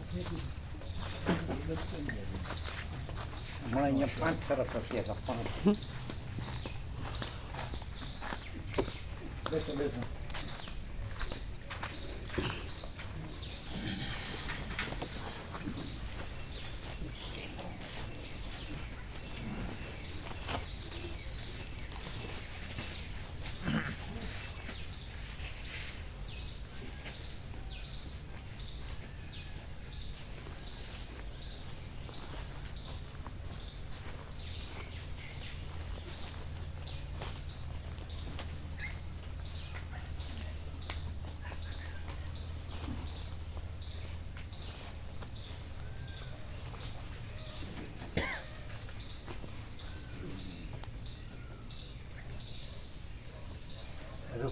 હમણાં અહીંયા 5 સરસ હશે ગપ્પાનું. બેસો બેસો.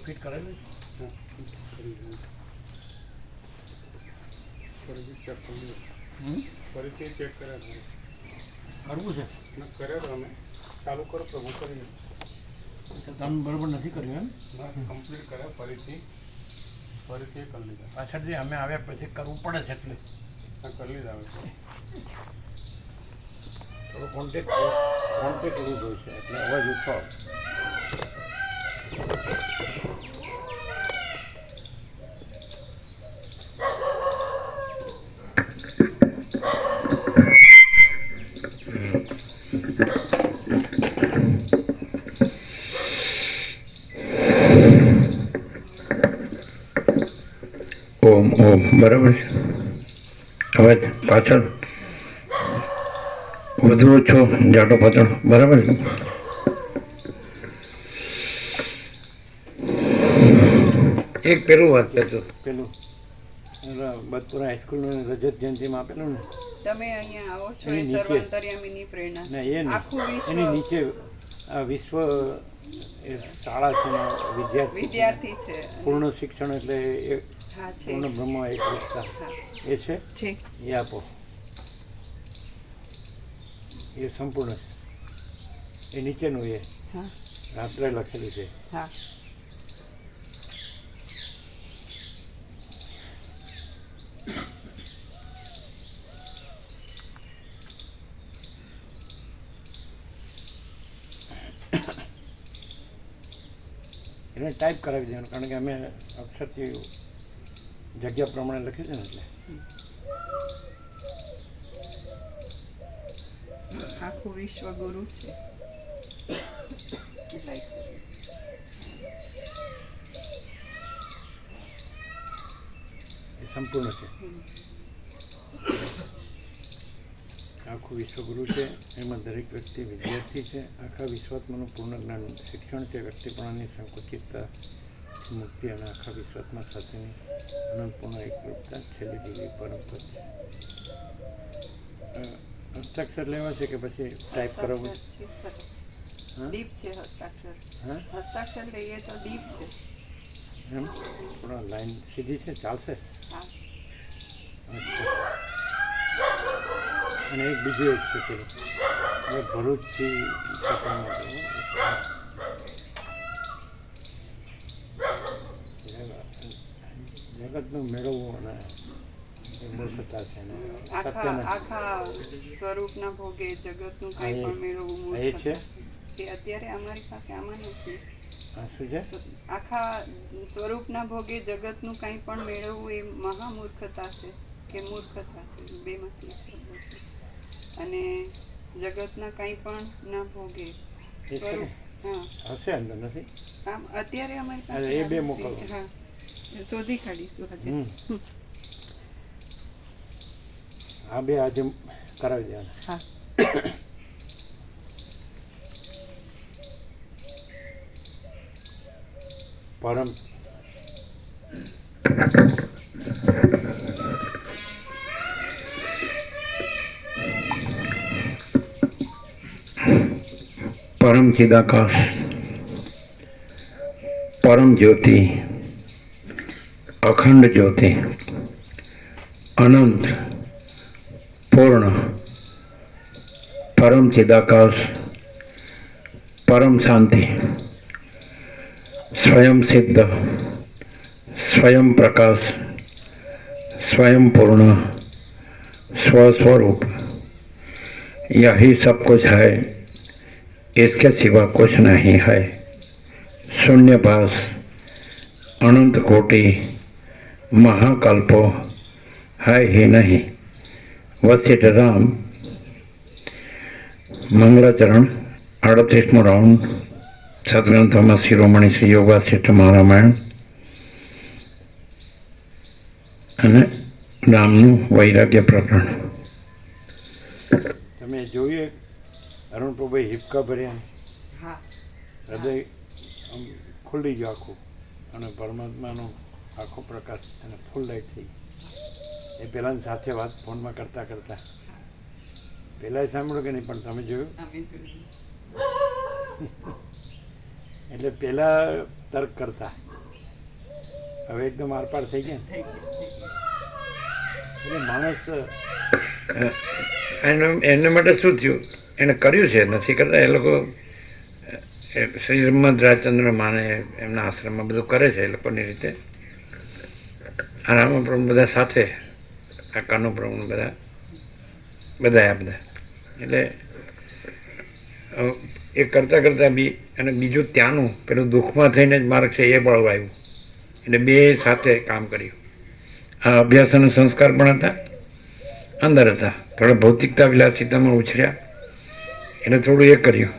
ફિટ કરેલું ફરીથી ચેક કર્યા કરવું છે કર્યો અમે ચાલુ કરો તો હું કરી તમે બરાબર નથી કર્યું એમ કમ્પ્લીટ કર્યા ફરીથી કરી લીધા પાછળથી અમે આવ્યા પછી કરવું પડે છે એટલે કરી લીધા હવે થોડો કોન્ટેક્ટ કરવું જોઈશે એટલે અવાજ ઉઠો. ઓમ ઓમ બરાબર છે. હવે પાછળ વધુ ઓછો જાડો પાતળો બરાબર છે. એક પેલું વાત કહેતો પેલું બદપુરા હાઈસ્કૂલનું રજત જયંતિમાં આપેલું ને તમે અહીંયા આવો છો એની એ નીચે. સર્વાંતર્યામીની પ્રેરણા ના એ આખું વિશ્વ એની નીચે આ વિશ્વ એ શાળા છે ને વિદ્યાર્થી છે. પૂર્ણ શિક્ષણ એટલે એ હા છે પૂર્ણ બ્રહ્મ એક વિસ્તાર હા એ છે છે એ આપો. એ સંપૂર્ણ છે. એ નીચેનું એ હા રાત્રે લખેલું છે. હા એને ટાઈપ કરાવી દેવાનું કારણ કે અમે અક્ષરથી જગ્યા પ્રમાણે લખ્યું છે ને એટલે આખું વિશ્વ ગુરુ છે. એ સંપૂર્ણ છે. આખું વિશ્વગુરુ છે. એમાં દરેક વ્યક્તિ વિદ્યાર્થી છે. આખા વિશ્વાત્માનું પૂર્ણ જ્ઞાન શિક્ષણ છે. વ્યક્તિપણાની સંકુચિતતા મુક્તિ અને આખા વિશ્વાત્મા સાથેની અનંતપૂર્ણ એકરૂપતા છેલ્લી ડિગ્રી પરમ પદ છે. હસ્તાક્ષર લેવા છે કે પછી ટાઈપ કરાવવું? હા દીપ છે હસ્તાક્ષર. હા હસ્તાક્ષર લઈએ તો દીપ છે. એમ થોડા લાઈન સીધી છે ચાલશે? હા અચ્છા. અને એક બીજું એક છે પેલું હવે ભરૂચથી છોકરા માટે જગતનું મેળવવું અને એ મૂર્ખતા છે ને આખા સ્વરૂપના ભોગે જગતનું કંઈ પણ મેળવવું એ મૂર્ખતા છે છે. એ અત્યારે અમારી પાસે આમાં નથી. આ શું છે? આખા સ્વરૂપના ભોગે જગતનું કંઈ પણ મેળવવું એ મહામૂર્ખતા છે કે મૂર્ખતા છે. બેમાંથી એક શબ્દ છે. અને જગતના કંઈ પણ ના ભોગે સ્વરૂપ હા હશે અંદર નથી આમ અત્યારે અમારી અરે, પાસે એ બે આ મોકલો. નથી. હા એ શોધી કાઢીશું હજી. આ બે આજે કરાવી દેવાના. હા પરમ પરમ ચિદાકાશ, પરમ જ્યોતિ, અખંડ જ્યોતિ, અનંત, પૂર્ણ, પરમ ચિદાકાશ, પરમ શાંતિ, સ્વયં સિદ્ધ, સ્વયં પ્રકાશ, સ્વયં પૂર્ણ, स्वस्वरूप यही सब कुछ है, इसके सिवा कुछ नहीं है। शून्यभास अनंत कोटि महाकल्पो है ही नहीं। वशिष्ठ राम मंगलाचरण 38मो राउंड સદગ્રંથોમાં શિરોમણી શ્રી યોગ વાસિષ્ઠ મહારામાયણ અને રામનું વૈરાગ્ય પ્રકરણ. તમે જોયું અરુણ પ્રભુએ હિપકા ભર્યા, હા હૃદય આમ ખુલ્લી ગયું આખું, અને પરમાત્માનો આખો પ્રકાશ અને ફૂલ લાઈટ થઈ. એ પહેલાં સાથે વાત ફોનમાં કરતાં કરતાં પહેલાં સાંભળ્યું કે નહીં, પણ તમે જોયું અમે જોયું. એટલે પહેલાં તર્ક કરતા, હવે એકદમ આરપાર થઈ ગયા. થઈ ગયું. એટલે માણસ એના માટે શું થયું, એણે કર્યું છે, નથી કરતા. એ લોકો શ્રી બ્રહ્મદ રાજચંદ્ર માને એમના આશ્રમમાં બધું કરે છે એ લોકોની રીતે. આરામ પ્રભુ બધા સાથે, આ કાનો પ્રભુ બધા આ બધા. એટલે એ કરતાં કરતાં બી, અને બીજું ત્યાંનું પેલું દુઃખમાં થઈને જ માર્ગ છે એ બળવા આવ્યું. એટલે બે સાથે કામ કર્યું. આ અભ્યાસ અને સંસ્કાર પણ હતા, અંદર હતા. થોડા ભૌતિકતા વિલાસિતામાં ઉછર્યા એટલે થોડું એ કર્યું.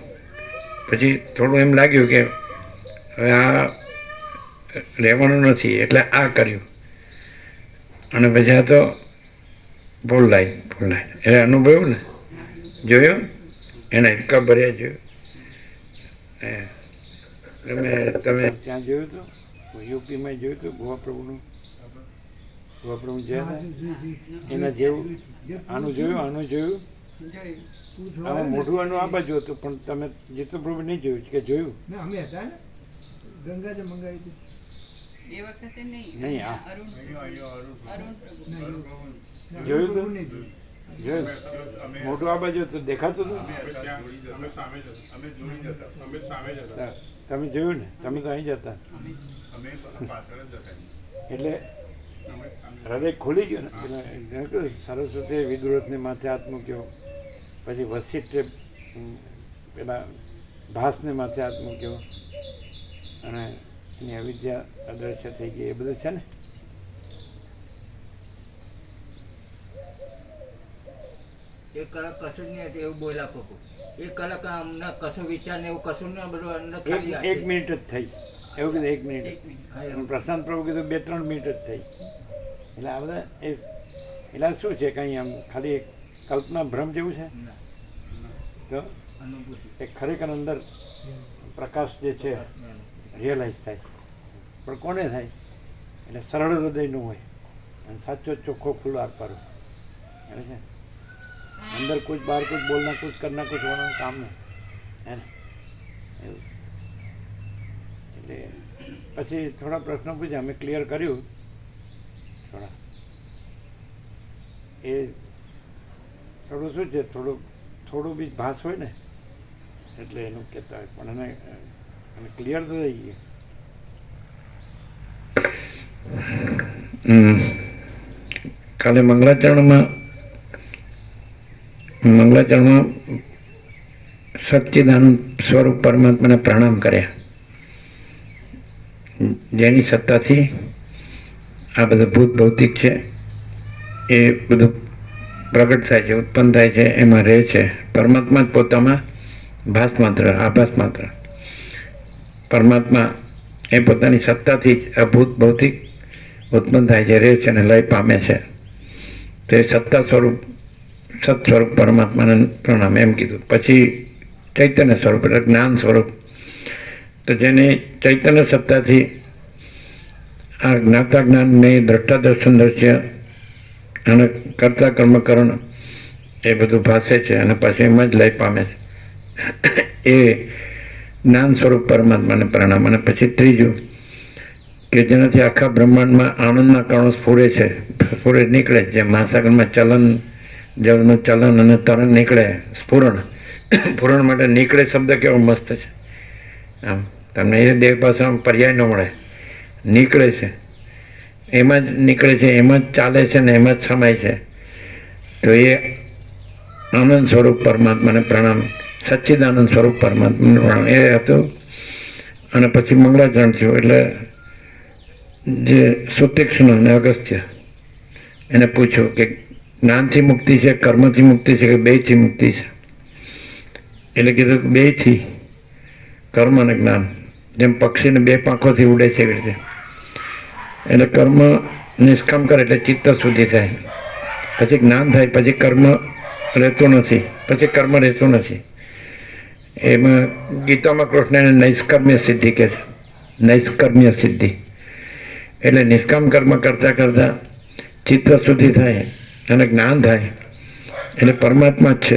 પછી થોડું એમ લાગ્યું કે હવે આ રહેવાનું નથી, એટલે આ કર્યું. અને પછી આ તો ભૂલાય એટલે અનુભવ્યું ને, જોયું એના હિક્કા ભર્યા, જોયું. તમે ત્યાં જોયું હતું, યુપીમાં જોયું હતું ગોવા પ્રભુ જ્યાં એના જેવું આનું જોયું જોયું. આમાં મોઢું આનું આ બાજુ હતું, પણ તમે જીતુ પ્રભુ નહીં જોયું કે જોયું? અમે હતા ને ગંગા મંગાવી હતી. એ વખતે નહીં. નહીં, આ. અરુણ પ્રભુ. જોયું હતું? જોયું મોઢું આ બાજુ હતું, દેખાતું હતું. તમે જોયું ને, તમે તો અહીં જ હતા. એટલે હૃદય ખુલી ગયું ને. એટલે સરસ્વતીએ વિદુરથને માથે હાથ મૂક્યો, પછી વશિષ્ઠે પેલા ભાસને માથે હાથ મૂક્યો, અને એની અવિદ્યા અદ્રશ્ય થઈ ગઈ. એ બધું છે ને. એક કલાક કશું જ નહીં હતું એવું બોલ્યા પ્રભુ. એક કલાક અમને કશું વિચાર ને એવું કશું નહીં, બધું અંદર ખાલી એક મિનિટ જ થઈ, એવું કીધું. 1 મિનિટ. પ્રશાંત પ્રભુ કીધું 2-3 મિનિટ જ થઈ. એટલે આ બધા એટલે શું છે, કંઈ આમ ખાલી એક કલ્પના ભ્રમ જેવું છે. તો એક ખરેખર અંદર પ્રકાશ જે છે રિયલાઇઝ થાય. પણ કોને થાય? એટલે સરળ હૃદયનું હોય અને સાચો ચોખ્ખો ખુલ્લો આરપારો છે. અંદર કુછ બહાર કુછ બોલના કુછ કરના કુછ હોવાનું કામ નહીં, હે ને? એવું. એટલે પછી થોડા પ્રશ્નો પૂછ્યા, અમે ક્લિયર કર્યું થોડા. એ થોડું શું છે, થોડું બી ભાસ હોય ને એટલે એનું કહેતા હોય, પણ એને ક્લિયર તો થઈ ગયું. કાલે મંગલાચરણમાં સચ્ચિદાનંદ સ્વરૂપ પરમાત્માને પ્રણામ કર્યા, જેની સત્તાથી આ બધું ભૂત ભૌતિક છે એ બધું પ્રગટ થાય છે, ઉત્પન્ન થાય છે, એમાં રહે છે. પરમાત્મા જ પોતામાં ભાસ માત્ર, આભાસ માત્ર. પરમાત્મા એ પોતાની સત્તાથી જ આ ભૂત ભૌતિક ઉત્પન્ન થાય છે, રહે છે અને લય પામે છે. તે સત્તા સ્વરૂપ સત સ્વરૂપ પરમાત્માને પ્રણામ એમ કીધું. પછી ચૈતન્ય સ્વરૂપ એટલે જ્ઞાન સ્વરૂપ, તો જેને ચૈતન્ય સત્તાથી આ જ્ઞાતા જ્ઞાનને દ્રષ્ટા દર્શન દર્શ્ય અને કર્તા કર્મકરણ એ બધું ભાસે છે અને પછી એમાં જ લય પામે છે. એ જ્ઞાન સ્વરૂપ પરમાત્માને પ્રણામ. અને પછી ત્રીજું કે જેનાથી આખા બ્રહ્માંડમાં આનંદના કણો સ્ફુરે નીકળે, જે મહાસાગરમાં જળનું ચલન અને તરણ નીકળે, સ્ફુરણ માટે નીકળે શબ્દ કેવો મસ્ત છે. આમ તમને એ દેવ ભાષામાં પર્યાય ન મળે. નીકળે છે, એમાં જ નીકળે છે, એમાં જ ચાલે છે ને એમાં જ સમાય છે. તો એ આનંદ સ્વરૂપ પરમાત્માને પ્રણામ, સચ્ચિદાનંદ સ્વરૂપ પરમાત્માને પ્રણામ એ હતું. અને પછી મંગળાચરણ થયું એટલે જે સુતીક્ષ્ણ અને અગસ્ત્ય એને પૂછ્યું કે જ્ઞાનથી મુક્તિ છે, કર્મથી મુક્તિ છે કે બેયથી મુક્તિ છે? એટલે કીધું કે બેયથી, કર્મ અને જ્ઞાન. જેમ પક્ષીને બે પાંખોથી ઉડે છે એવી રીતે. એટલે કર્મ નિષ્કામ કરે એટલે ચિત્ત સુધી થાય, પછી જ્ઞાન થાય, પછી કર્મ રહેતું નથી, પછી કર્મ રહેતું નથી. એમાં ગીતામાં કૃષ્ણ એને નૈષ્કર્મ્ય સિદ્ધિ કહે છે, નૈષ્કર્મ્ય સિદ્ધિ. એટલે નિષ્કામ કર્મ કરતાં કરતાં ચિત્ત સુધી થાય અને જ્ઞાન થાય એટલે પરમાત્મા જ છે,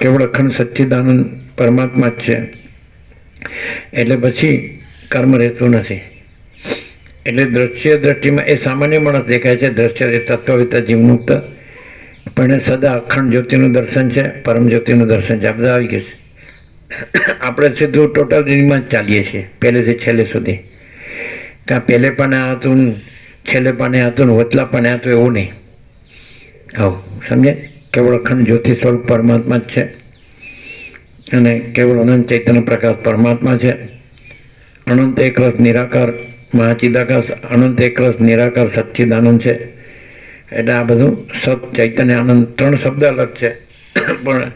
કેવળ અખંડ સચ્ચિદાનંદ પરમાત્મા જ છે. એટલે પછી કર્મ રહેતું નથી. એટલે દ્રશ્ય દ્રષ્ટિમાં એ સામાન્ય માણસ દેખાય છે, દ્રશ્ય એ તત્વવેત્તા જીવમુક્ત, પણ એ સદા અખંડ જ્યોતિનું દર્શન છે, પરમ જ્યોતિનું દર્શન છે. આ બધા આવી ગયું છે. આપણે સીધું ટોટલ રીડિંગમાં જ ચાલીએ છીએ પહેલેથી છેલ્લે સુધી. કાં પહેલે પણ આ હતું, છેલ્લે પણ હતું, ને વચલા પણ હતું, એવું નહીં. આવું સમજે? કેવળ અખંડ જ્યોતિ સ્વરૂપ પરમાત્મા જ છે અને કેવળ અનંત ચૈતન્ય પ્રકાશ પરમાત્મા છે. અનંત એકરસ નિરાકાર મહાચિદાકાશ, અનંત એકરસ નિરાકાર સચ્ચિદાનંદ છે. એટલે આ બધું સત ચૈતન્ય આનંદ, ત્રણ શબ્દ અલગ છે પણ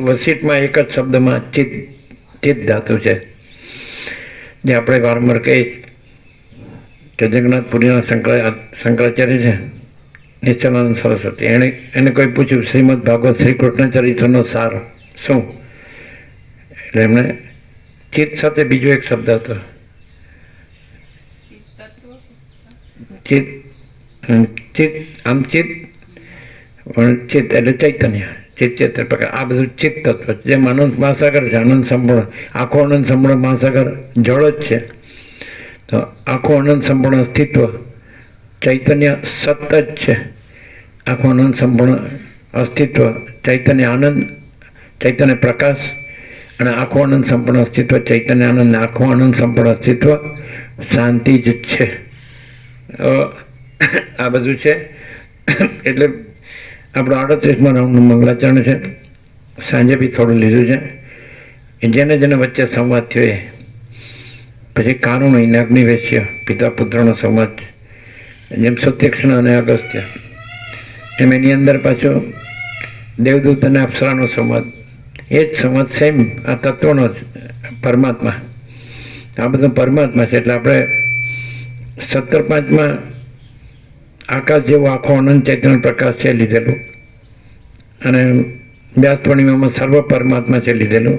વસીટમાં એક જ શબ્દમાં ચિત્ત ધાતુ છે. જે આપણે વારંવાર કહીએ કે જગન્નાથપુરીના શંકરાચાર્ય છે નિશ્ચલાનંદ સરસ્વતી, એને કોઈ પૂછ્યું શ્રીમદ ભાગવત શ્રી કૃષ્ણ ચરિત્રનો સાર શું? એટલે એમણે ચિત્ત સાથે બીજો એક શબ્દ હતો, ચિત્ત. આમ ચિત્ત એટલે ચૈતન્ય, ચિત્ત ચેતન પ્રકાર. આ બધું ચિત્ત તત્વ છે. જેમ આનંદ મહાસાગર છે, આનંદ સંપૂર્ણ, આખો આનંદ સંપૂર્ણ મહાસાગર જળ જ છે. તો આખું આનંદ સંપૂર્ણ અસ્તિત્વ ચૈતન્ય સત જ છે. આખું આનંદ સંપૂર્ણ અસ્તિત્વ ચૈતન્ય આનંદ, ચૈતન્ય પ્રકાશ, અને આખું આનંદ સંપૂર્ણ અસ્તિત્વ ચૈતન્ય આનંદ, આખું આનંદ સંપૂર્ણ અસ્તિત્વ શાંતિ જ છે. આ બધું છે. એટલે આપણું 38માં રાઉન્ડનું મંગળાચરણ છે. સાંજે બી થોડું લીધું છે. જેને જેને વચ્ચે સંવાદ થયો એ. પછી કારુણ અગ્નિવેશ્ય પિતા પુત્રનો સંવાદ, જેમ સત્યક્ષણ અને અગસ્ત્ય, એમ એની અંદર પાછો દેવદૂત અને અપ્સરાનો સંવાદ. એ જ સંવાદ સેમ આ તત્વનો જ પરમાત્મા. આ બધું પરમાત્મા છે. એટલે આપણે 17:5માં આકાશ જેવો આખો અનંત ચૈતન્ય પ્રકાશ છે લીધેલું, અને વ્યાસ પૂર્ણિમામાં સર્વ પરમાત્મા છે લીધેલું.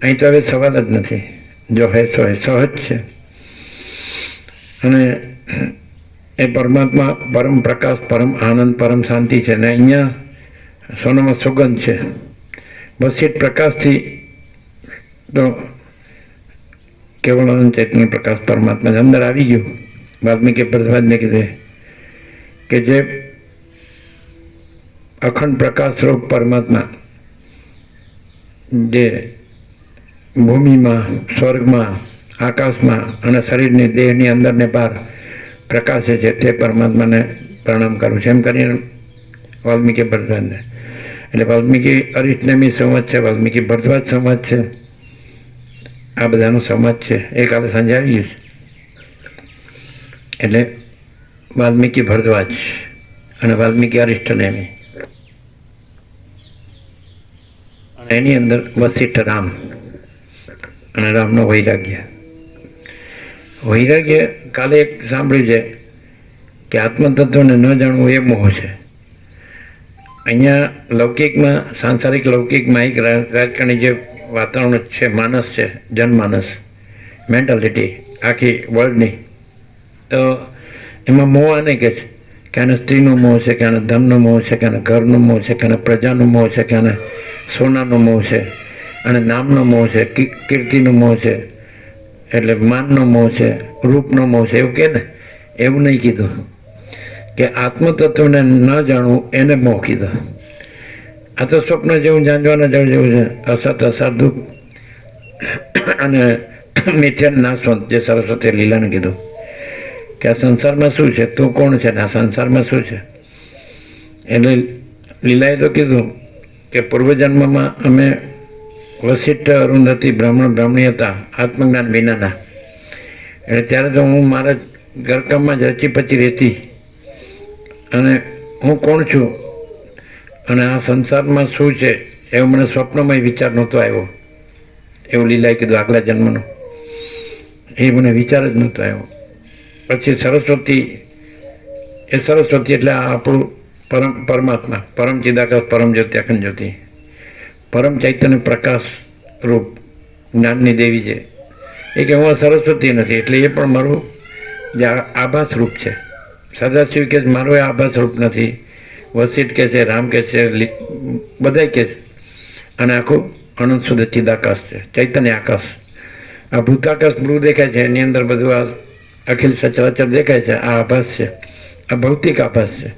અહીં તો હવે સવાલ જ નથી, જો હે સો હે, સહજ છે. અને એ પરમાત્મા પરમ પ્રકાશ, પરમ આનંદ, પરમ શાંતિ છે. ને અહીંયા સોનામાં સુગંધ છે. બસ એ પ્રકાશથી તો કેવળ અનંત ચૈતન્ય પ્રકાશ પરમાત્મા અંદર આવી ગયું. વાલ્મીકી ભરદ્વાજને કીધે કે જે અખંડ પ્રકાશ સ્વરૂપ પરમાત્મા જે ભૂમિમાં, સ્વર્ગમાં, આકાશમાં અને શરીરની દેહની અંદર ને બહાર પ્રકાશે છે, તે પરમાત્માને પ્રણામ કરું છું એમ કરીને વાલ્મીકી ભરદ્વાજને. એટલે વાલ્મીકી અરિષ્ટનેમી સંવાદ છે, વાલ્મીકી ભરદ્વાજ સંવાદ છે. આ બધાનો સંવાદ છે. એ કાલે સાંજે આવી ગયું છે. એટલે વાલ્મીકી ભરદ્વાજ અને વાલ્મીકી અરિષ્ટનેમી, એની અંદર વસિષ્ઠ રામ અને રામનો વૈરાગ્ય. વૈરાગ્ય કાલે એક સાંભળ્યું છે કે આત્મતત્વને ન જાણવું એ મોહ છે. અહીંયા લૌકિકમાં, સાંસારિક લૌકિકમાં એક રાજકારણી જે વાતાવરણ છે, માનસ છે, જનમાનસ, મેન્ટાલિટી આખી વર્લ્ડની, તો એમાં મોહ આને કે છે કે આને સ્ત્રીનો મોહ છે, કે આને ધનનો મોહ છે, કે આને ઘરનો મોહ છે, કે આને પ્રજાનો મોહ છે, કે આને સોનાનો મોહ છે, અને નામનો મોહ છે, કીર્તિનો મોહ છે, એટલે માનનો મોહ છે, રૂપનો મોહ છે. એવું કે ને, એવું નહીં કીધું કે આત્મતત્વને ન જાણવું એને મોહ કીધો. આ તો સ્વપ્ન જેવું, જાંજવાના જળ જેવું છે. અસત અસાધુ અને મિથ્યા નાશવંત, જે સરસ્વતી લીલાને કીધું કે આ સંસારમાં શું છે, તું કોણ છે ને આ સંસારમાં શું છે. એટલે લીલાએ તો કીધું કે પૂર્વજન્મમાં અમે વશિષ્ઠ અરુંધતી બ્રાહ્મણ બ્રાહ્મણી હતા આત્મજ્ઞાન વિનાના. એટલે ત્યારે તો હું મારા ઘરકામમાં જ રચી પચી રહેતી અને હું કોણ છું અને આ સંસારમાં શું છે એવું મને સ્વપ્નમાં વિચાર નહોતો આવ્યો. એવું લીલાએ કીધું આગલા જન્મનો એ મને વિચાર જ નહોતો આવ્યો. પછી સરસ્વતી એટલે આ આપણું પરમાત્મા, પરમ ચિદાકાશ, પરમ જ્યોતિ, અખંડ જ્યોતિ, પરમ ચૈતન્ય પ્રકાશ રૂપ જ્ઞાનની દેવી છે. એ કે હું સરસ્વતી નથી એટલે એ પણ મારું જે આભાસ રૂપ છે. સદાશિવ કે મારું એ આભાસ રૂપ નથી, વશિષ્ઠ કે છે, રામ કે છે, બધા કે છે. અને આખું અનંત શુદ્ધ ચિદાકાશ છે, ચૈતન્ય આકાશ. આ ભૂતાકાશ બ્લુ દેખાય છે એની અંદર બધું આ અખિલ સચરાચર દેખાય છે, આ આભાસ છે, આ ભૌતિક આભાસ છે.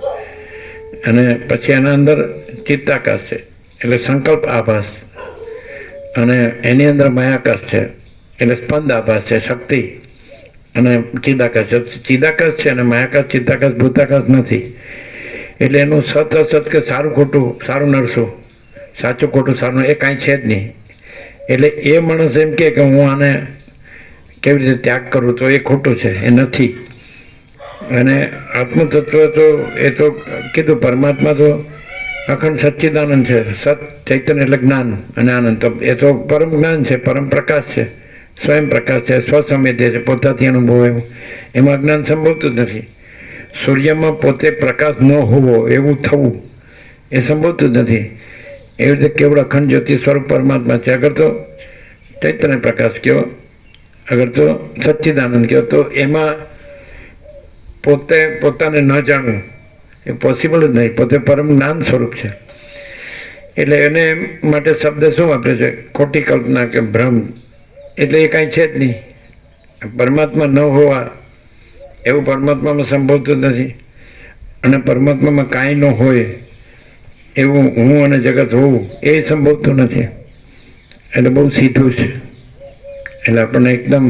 અને પછી એના અંદર ચિત્તાકાશ છે એટલે સંકલ્પ આભાસ, અને એની અંદર માયાકાશ છે એટલે સ્પંદ આભાસ છે, શક્તિ. અને ચિદાકાશ છે અને માયાકાશ, ચિત્તાકાશ, ભૂતાકાશ નથી. એટલે એનું સત અસત કે સારું ખોટું, સારું નરસું, સાચું ખોટું, સારું એ કાંઈ છે જ નહીં. એટલે એ માણસ એમ કે હું આને કેવી રીતે ત્યાગ કરું તો એ ખોટું છે, એ નથી. અને આત્મતત્વ તો એ તો કીધું પરમાત્મા તો અખંડ સચ્ચિદાનંદ છે, સત ચૈતન્ય એટલે જ્ઞાન અને આનંદ. તો એ તો પરમ જ્ઞાન છે, પરમ પ્રકાશ છે, સ્વયં પ્રકાશ છે, સ્વસંવેદ્ય છે, પોતાથી અનુભવ એવું. એમાં જ્ઞાન સંભવતું જ નથી. સૂર્યમાં પોતે પ્રકાશ ન હોવો એવું થવું એ સંભવતું જ નથી. એવી રીતે કેવળ અખંડ જ્યોતિ સ્વરૂપ પરમાત્મા છે. અગર તો ચૈતન્ય પ્રકાશ કહો, અગર તો સચ્ચિદાનંદ કહો, તો એમાં પોતાને ન જાણવું એ પોસિબલ જ નહીં. પોતે પરમ જ્ઞાન સ્વરૂપ છે. એટલે એને માટે શબ્દ શું વાપરે છે? ખોટી કલ્પના કે ભ્રમ. એટલે એ કાંઈ છે જ નહીં. પરમાત્મા ન હોવા એવું પરમાત્મામાં સંભવતું નથી. અને પરમાત્મામાં કાંઈ ન હોય એવું હું અને જગત હોવું એ સંભવતું નથી. એટલે બહુ સીધું છે. એટલે આપણને એકદમ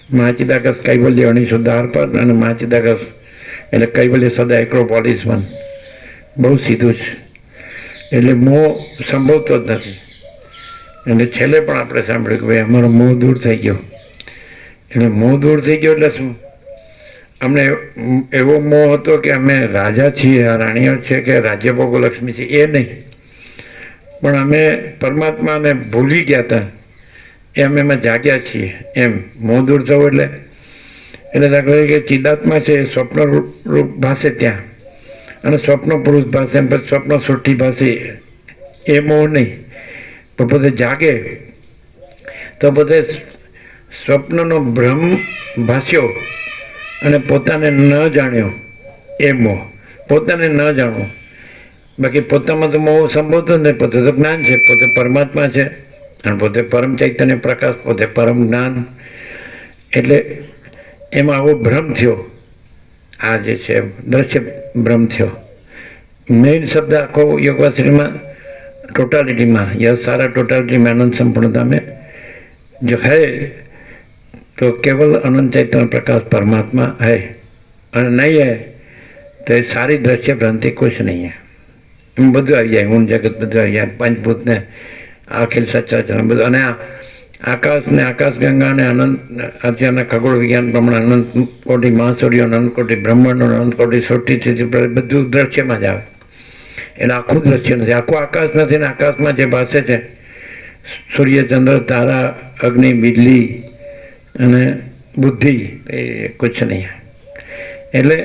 મહાચિદાકાશ કૈવલ્ય અણીશુદ્ધાર પર અને મહાચિદાકાશ એટલે કૈવલ્ય સદા એક્રોપોલિસ વન, બહુ સીધું છે. એટલે મોહ સંભવતો જ નથી. એટલે છેલ્લે પણ આપણે સાંભળ્યું કે ભાઈ અમારો મોહ દૂર થઈ ગયો. એટલે મોહ દૂર થઈ ગયો એટલે શું? અમને એવો મોહ હતો કે અમે રાજા છીએ, રાણીઓ છે કે રાજ્યભોગો લક્ષ્મી છે એ નહીં, પણ અમે પરમાત્માને ભૂલી ગયા હતા એ અમે એમાં જાગ્યા છીએ. એમ મોહ દૂર થવું એટલે દાખલા તરીકે ચિદાત્મા છે એ સ્વપ્ન રૂપ ભાષે ત્યાં, અને સ્વપ્ન પુરુષ ભાષે, એમ પછી સ્વપ્ન સૃષ્ટિ ભાષે, એ મોહ નહીં. પણ પોતે જાગે તો પોતે સ્વપ્નનો ભ્રમ ભાષ્યો અને પોતાને ન જાણ્યો એ મોહ. પોતાને ન જાણવું, બાકી પોતામાં તો મોહ સંભવતો જ નહીં. પોતે તો જ્ઞાન છે, પોતે પરમાત્મા છે અને પોતે પરમ ચૈતન્ય પ્રકાશ, પોતે પરમ જ્ઞાન. એટલે એમાં આવો ભ્રમ થયો. આ જે છે દ્રશ્ય ભ્રમ થયો. મેઇન શબ્દ આખો યોગવાશ્રીમાં टोटालिटी यह सारा टोटालिटी में अनंत संपूर्णता में जो है तो केवल अनंत चैतन्य प्रकाश परमात्मा है, और नहीं है तो ये सारी दृश्य भ्रांति कुछ नहीं है. બધું આવી જાય, ઊંડ જગત બધું આવી જાય, પંચભૂત ને અખિલ સચરાચર બધું, અને આકાશ ને આકાશગંગા ને અનંત અત્યારના ખગોળ વિજ્ઞાન પ્રમાણે અનંત કોટી મહાસૂર્યો, અનંત કોટી બ્રહ્માંડો, અનંત કોટી સૃષ્ટિ બધું દ્રશ્યમાં જ આવે. એટલે આખું દ્રશ્ય નથી, આખું આકાશ નથી. ને આકાશમાં જે ભાષે છે સૂર્ય, ચંદ્ર, તારા, અગ્નિ, બિજલી અને બુદ્ધિ એ કુછ નહીં. એટલે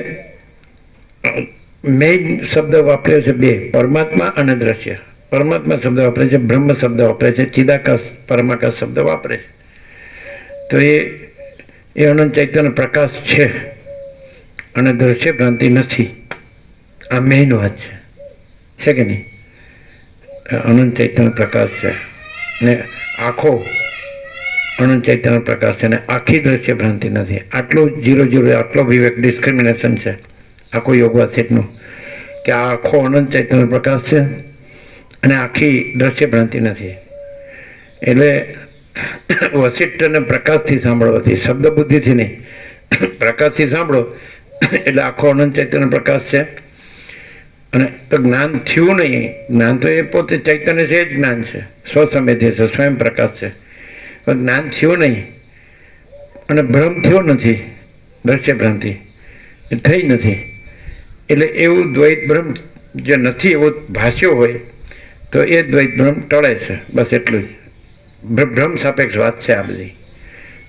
મેઇન શબ્દ વાપર્યો છે બે, પરમાત્મા અને દ્રશ્ય. પરમાત્મા શબ્દ વાપરે છે, બ્રહ્મ શબ્દ વાપરે છે, ચિદાકાશ પરમાકાશ શબ્દ વાપરે છે. તો એ અનંત ચૈતન્ય પ્રકાશ છે અને દ્રશ્ય ભ્રાંતિ નથી. આ મેઇન વાત છે કે નહીં? અનંત ચૈતન્ય પ્રકાશ છે ને આખો અનંત ચૈતન્ય પ્રકાશ છે ને આખી દ્રશ્ય ભ્રાંતિ નથી. આટલું 0-0 આટલો વિવેક ડિસ્ક્રિમિનેશન છે આખો યોગવાસિકનું, કે આ આખો અનંત ચૈતન્ય પ્રકાશ છે અને આખી દ્રશ્ય ભ્રાંતિ નથી. એટલે વશિષ્ઠને પ્રકાશથી સાંભળવાથી, શબ્દ બુદ્ધિથી નહીં, પ્રકાશથી સાંભળો એટલે આખો અનંત ચૈતન્ય પ્રકાશ છે અને તો જ્ઞાન થયું નહીં. જ્ઞાન તો એ પોતે ચૈતન્ય છે, એ જ જ્ઞાન છે, સ્વસંવેદ્ય છે, સ્વયં પ્રકાશ છે. પણ જ્ઞાન થયું નહીં અને ભ્રમ થયો નથી, દ્રશ્ય ભ્રાંતિ એ થઈ નથી. એટલે એવું દ્વૈત ભ્રમ જે નથી એવો ભાષ્યો હોય તો એ દ્વૈત ભ્રમ ટળે છે. બસ એટલું જ. ભ્રમ સાપેક્ષ વાત છે આ બધી.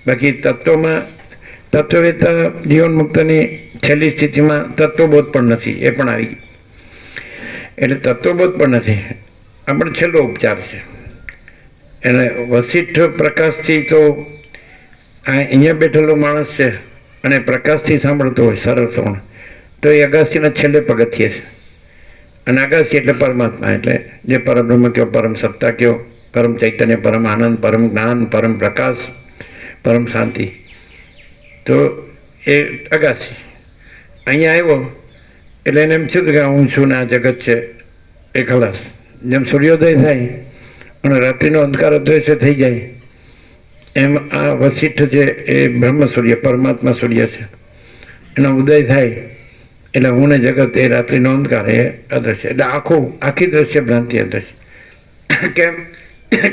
બાકી તત્વમાં તત્વવેતા જીવન મુક્તની છેલ્લી સ્થિતિમાં તત્વબોધ પણ નથી, એ પણ આવી ગયું. એટલે તત્વબોધ પણ નથી, આ પણ છેલ્લો ઉપચાર છે. એટલે વસિષ્ઠ પ્રકાશથી તો આ અહીંયા બેઠેલો માણસ છે અને પ્રકાશથી સાંભળતો હોય સરળ શ્રવણ, તો એ અગાસીના છેલ્લે પગથિયે છે. અને અગાસી એટલે પરમાત્મા, એટલે જે પરબ્રહ્મ કયો, પરમ સત્તા કયો, પરમ ચૈતન્ય, પરમ આનંદ, પરમ જ્ઞાન, પરમ પ્રકાશ, પરમ શાંતિ. તો એ અગાસી અહીંયા આવ્યો એટલે એને એમ થયું કે હું છું ને આ જગત છે એ ખલાસ. જેમ સૂર્યોદય થાય અને રાત્રિનો અંધકાર અદ્રશ્ય થઈ જાય એમ આ વસિષ્ઠ છે એ બ્રહ્મ સૂર્ય, પરમાત્મા સૂર્ય છે, એનો ઉદય થાય એટલે હું ને જગત એ રાત્રિનો અંધકાર એ અદ્રશ્ય. એટલે આખી દ્રશ્ય ભ્રાંતિ અદ્રશ્ય. કેમ?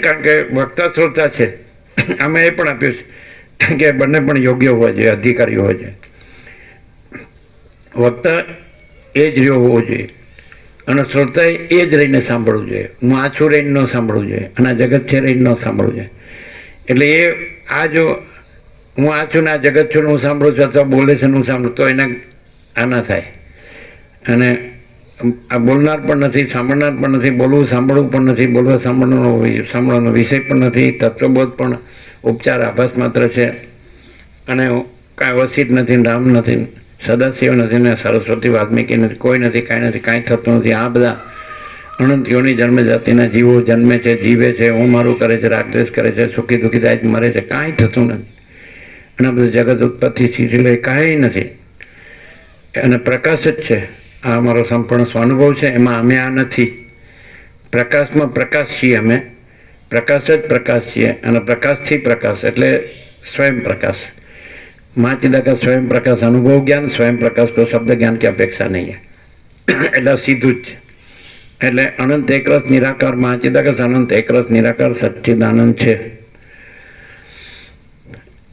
કારણ કે વક્તા શ્રોતા છે, આમાં એ પણ આપ્યું છે કે બંને પણ યોગ્ય હોવા જોઈએ, અધિકારી હોવા જોઈએ. વક્તા એ જ રહ્યો હોવો જોઈએ અને શ્રોતાએ એ જ રહીને સાંભળવું જોઈએ. હું આ છું રહીને ન સાંભળવું જોઈએ અને આ જગત છે રહીને ન સાંભળવું જોઈએ. એટલે એ આ જો હું આ છું ને આ જગત છું ને હું સાંભળું છું અથવા બોલે છે હું સાંભળું, તો એને આ ના થાય. અને આ બોલનાર પણ નથી, સાંભળનાર પણ નથી, બોલવું સાંભળવું પણ નથી, બોલવા સાંભળવાનો વિષય પણ નથી, તત્વબોધ પણ ઉપચાર આભાસ માત્ર છે. અને કાંઈ વસિત નથી, રામ નથી, સદાશિવ નથી ને સરસ્વતી વાલ્મીકી નથી, કોઈ નથી, કાંઈ નથી, કાંઈ થતું નથી. આ બધા અનંતીઓની જન્મ જાતિના જીવો જન્મે છે, જીવે છે, હું મારું કરે છે, રાગદ્વેષ કરે છે, સુખી દુઃખી થાય મરે છે, કાંઈ થતું નથી. અને આ બધું જગત ઉત્પત્તિ સ્થિતિ લે કાંઈ નથી. અને પ્રકાશ જ છે. આ અમારો સંપૂર્ણ સ્વાનુભવ છે, એમાં અમે આ નથી. પ્રકાશમાં પ્રકાશ છીએ અમે, પ્રકાશ જ પ્રકાશ છીએ. અને પ્રકાશથી પ્રકાશ એટલે સ્વયં પ્રકાશ. માચિદાકા સ્વયં પ્રકાશ અનુભવ જ્ઞાન, સ્વયં પ્રકાશ તો શબ્દ જ્ઞાન की अपेक्षा नहीं है. એટલે સીધું જ. એટલે અનંત એકરસ નિરાકાર માચિદાકા અનંત એકરસ નિરાકાર સચ્ચિદાનંદ છે.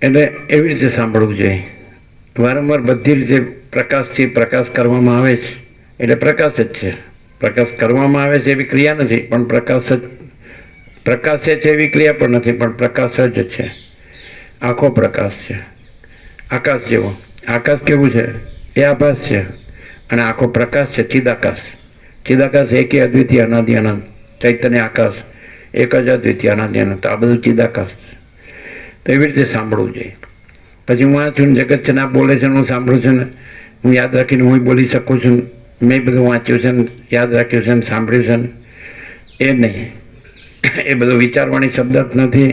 એટલે એવી રીતે સાંભળવું જોઈએ. વારંવાર બધી રીતે પ્રકાશથી પ્રકાશ કરવામાં આવે છે એટલે પ્રકાશ જ છે. પ્રકાશ કરવામાં આવે છે એવી ક્રિયા નથી, પણ પ્રકાશે છે એવી ક્રિયા પણ નથી, પણ પ્રકાશ જ છે. આખો પ્રકાશ છે, આકાશ જેવો. આકાશ કેવું છે? એ આભાસ છે. અને આખો પ્રકાશ છે ચિદાકાશ. ચિદાકાશ એક અદ્વિતીય અનાદિ અનંત ચૈતન્ય આકાશ, એક જ અદ્વિતીય અનાદિ અનંત. આ બધું ચિદાકાશ છે. તો એવી રીતે સાંભળવું જોઈએ. પછી હું આ છું ને જગત છે ને આ બોલે છે ને હું સાંભળું છું ને હું યાદ રાખીને હું બોલી શકું છું, મેં બધું વાંચ્યું છે ને યાદ રાખ્યું છે ને સાંભળ્યું છે ને, એ નહીં. એ બધું વિચારવાણી શબ્દ નથી,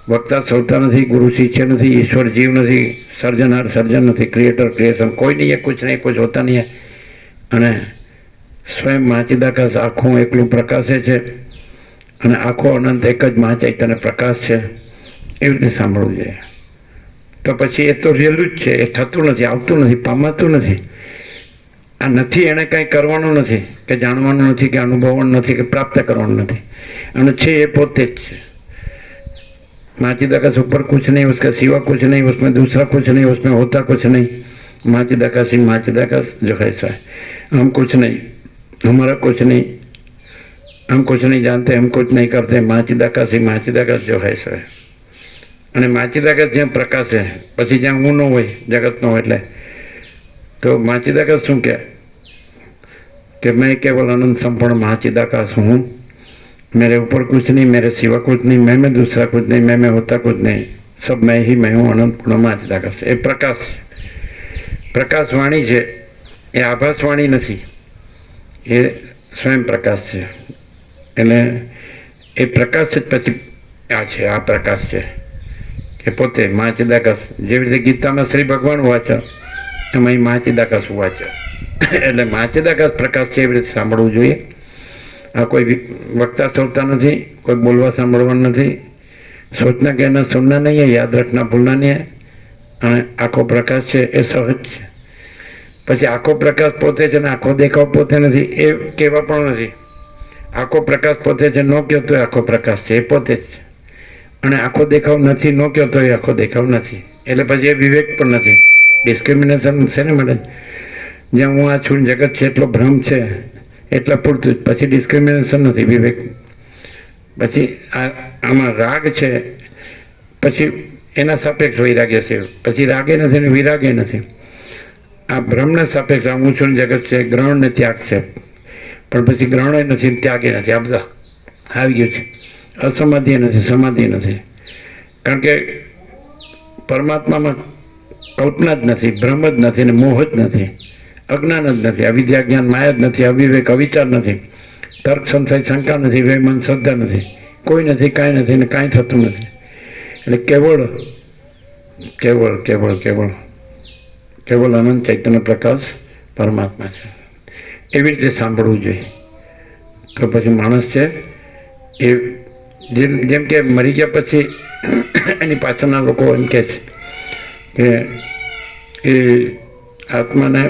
વક્તા શ્રોતા નથી, ગુરુ શિષ્ય નથી, ઈશ્વર જીવ નથી, સર્જનહાર સર્જન નથી, ક્રિએટર ક્રિએશન કોઈ નહીં, એ કુછ નહીં, કુછ હોતા નહીં. અને સ્વયં મહાચિદાકાશ આખું એકલું પ્રકાશે છે અને આખો અનંત એક જ મહાચૈતન્ય પ્રકાશ છે. એવી રીતે સાંભળવું જોઈએ. તો પછી એ તો રહેલું જ છે, એ થતું નથી, આવતું નથી, પામાતું નથી. આ નથી એણે કાંઈ કરવાનું નથી, કે જાણવાનું નથી, કે અનુભવવાનું નથી, કે પ્રાપ્ત કરવાનું નથી. અને છે એ પોતે જ છે. माचिदाकाश ऊपर कुछ नहीं, उसका सिवा कुछ नहीं, उसमें दूसरा कुछ नहीं, उसमें होता कुछ नहीं. माचिदाकाश ही माचिदाकाश जो है ऐसा है. हम कुछ नहीं, हमारा कुछ नहीं, हम कुछ नहीं जानते, हम कुछ नहीं करते. माचिदाकाश ही माचिदाकाश जो है ऐसा है. અને માચિદાકાશ જ્યાં પ્રકાશ છે પછી જ્યાં હું ન હોય, જગત ન હોય, એટલે તો માચિદાકાશ શું કે મેં કેવલ આનંદ સંપૂर्ण माचिदाकाश हूँ. मेरे ऊपर कुछ नहीं, मेरे सिवा कुछ नहीं, मैं दूसरा कुछ नहीं, मैं होता कुछ नहीं, सब मैं ही मैं हूँ. अनंत पूर्ण माचिदाकाश એ પ્રકાશ. પ્રકાશવાણી છે એ આભાસવાણી નથી, એ સ્વયં પ્રકાશ છે. એટલે એ પ્રકાશ જ પછી આ છે, આ પ્રકાશ છે કે પોતે માચિદાકાશ. જેવી રીતે ગીતામાં શ્રી ભગવાન વાંચો એમાં અહીં માચિદાકાશ વાંચો. એટલે માચિદાકાશ પ્રકાશ છે, એવી રીતે સાંભળવું જોઈએ. આ કોઈ વક્તા શ્રોતા નથી, કોઈ બોલવા સાંભળવાનું નથી. સોચના કહેના સુનના નહીં, યાદ રખના ભૂલના નહીં. અને આખો પ્રકાશ છે એ સહજ છે. પછી આખો પ્રકાશ પોતે છે ને આખો દેખાવ પોતે નથી એ કહેવા પણ નથી. આખો પ્રકાશ પોતે છે ન કહો તો આખો પ્રકાશ છે એ પોતે જ છે, અને આખો દેખાવ નથી ન કહો તો એ આખો દેખાવ નથી. એટલે પછી એ વિવેક પણ નથી. ડિસ્ક્રિમિનેશન છે ને મેડમ, જ્યાં હું આ છું જગત છે એટલો ભ્રમ છે એટલા પૂરતું જ, પછી ડિસ્ક્રિમિનેશન નથી, વિવેક. પછી આમાં રાગ છે, પછી એના સાપેક્ષ વૈરાગ્ય છે, પછી રાગે નથી ને વિરાગે નથી. આ ભ્રમના સાપેક્ષ આ હું છું જગત છે, ગ્રહણ ને ત્યાગ છે, પણ પછી ગ્રહણ નથી ને ત્યાગે નથી. આ બધા આવી ગયું છે. અસમાધિ નથી, સમાધિ નથી, કારણ કે પરમાત્મામાં કલ્પના જ નથી, ભ્રમ જ નથી ને મોહ જ નથી, અજ્ઞાન જ નથી, અવિદ્યા જ્ઞાન માયા જ નથી, અવિવેક અવિચાર નથી, તર્ક સંશય શંકા નથી, વૈમન શ્રદ્ધા નથી, કોઈ નથી, કાંઈ નથી ને કાંઈ થતું નથી. એટલે કેવળ કેવળ કેવળ કેવળ કેવળ અનંત ચૈતન્ય પ્રકાશ પરમાત્મા છે. એવી રીતે સાંભળવું જોઈએ. તો પછી માણસ છે એ જેમ કે મરી ગયા પછી એની પાછળના લોકો એમ કહે છે કે એ આત્માને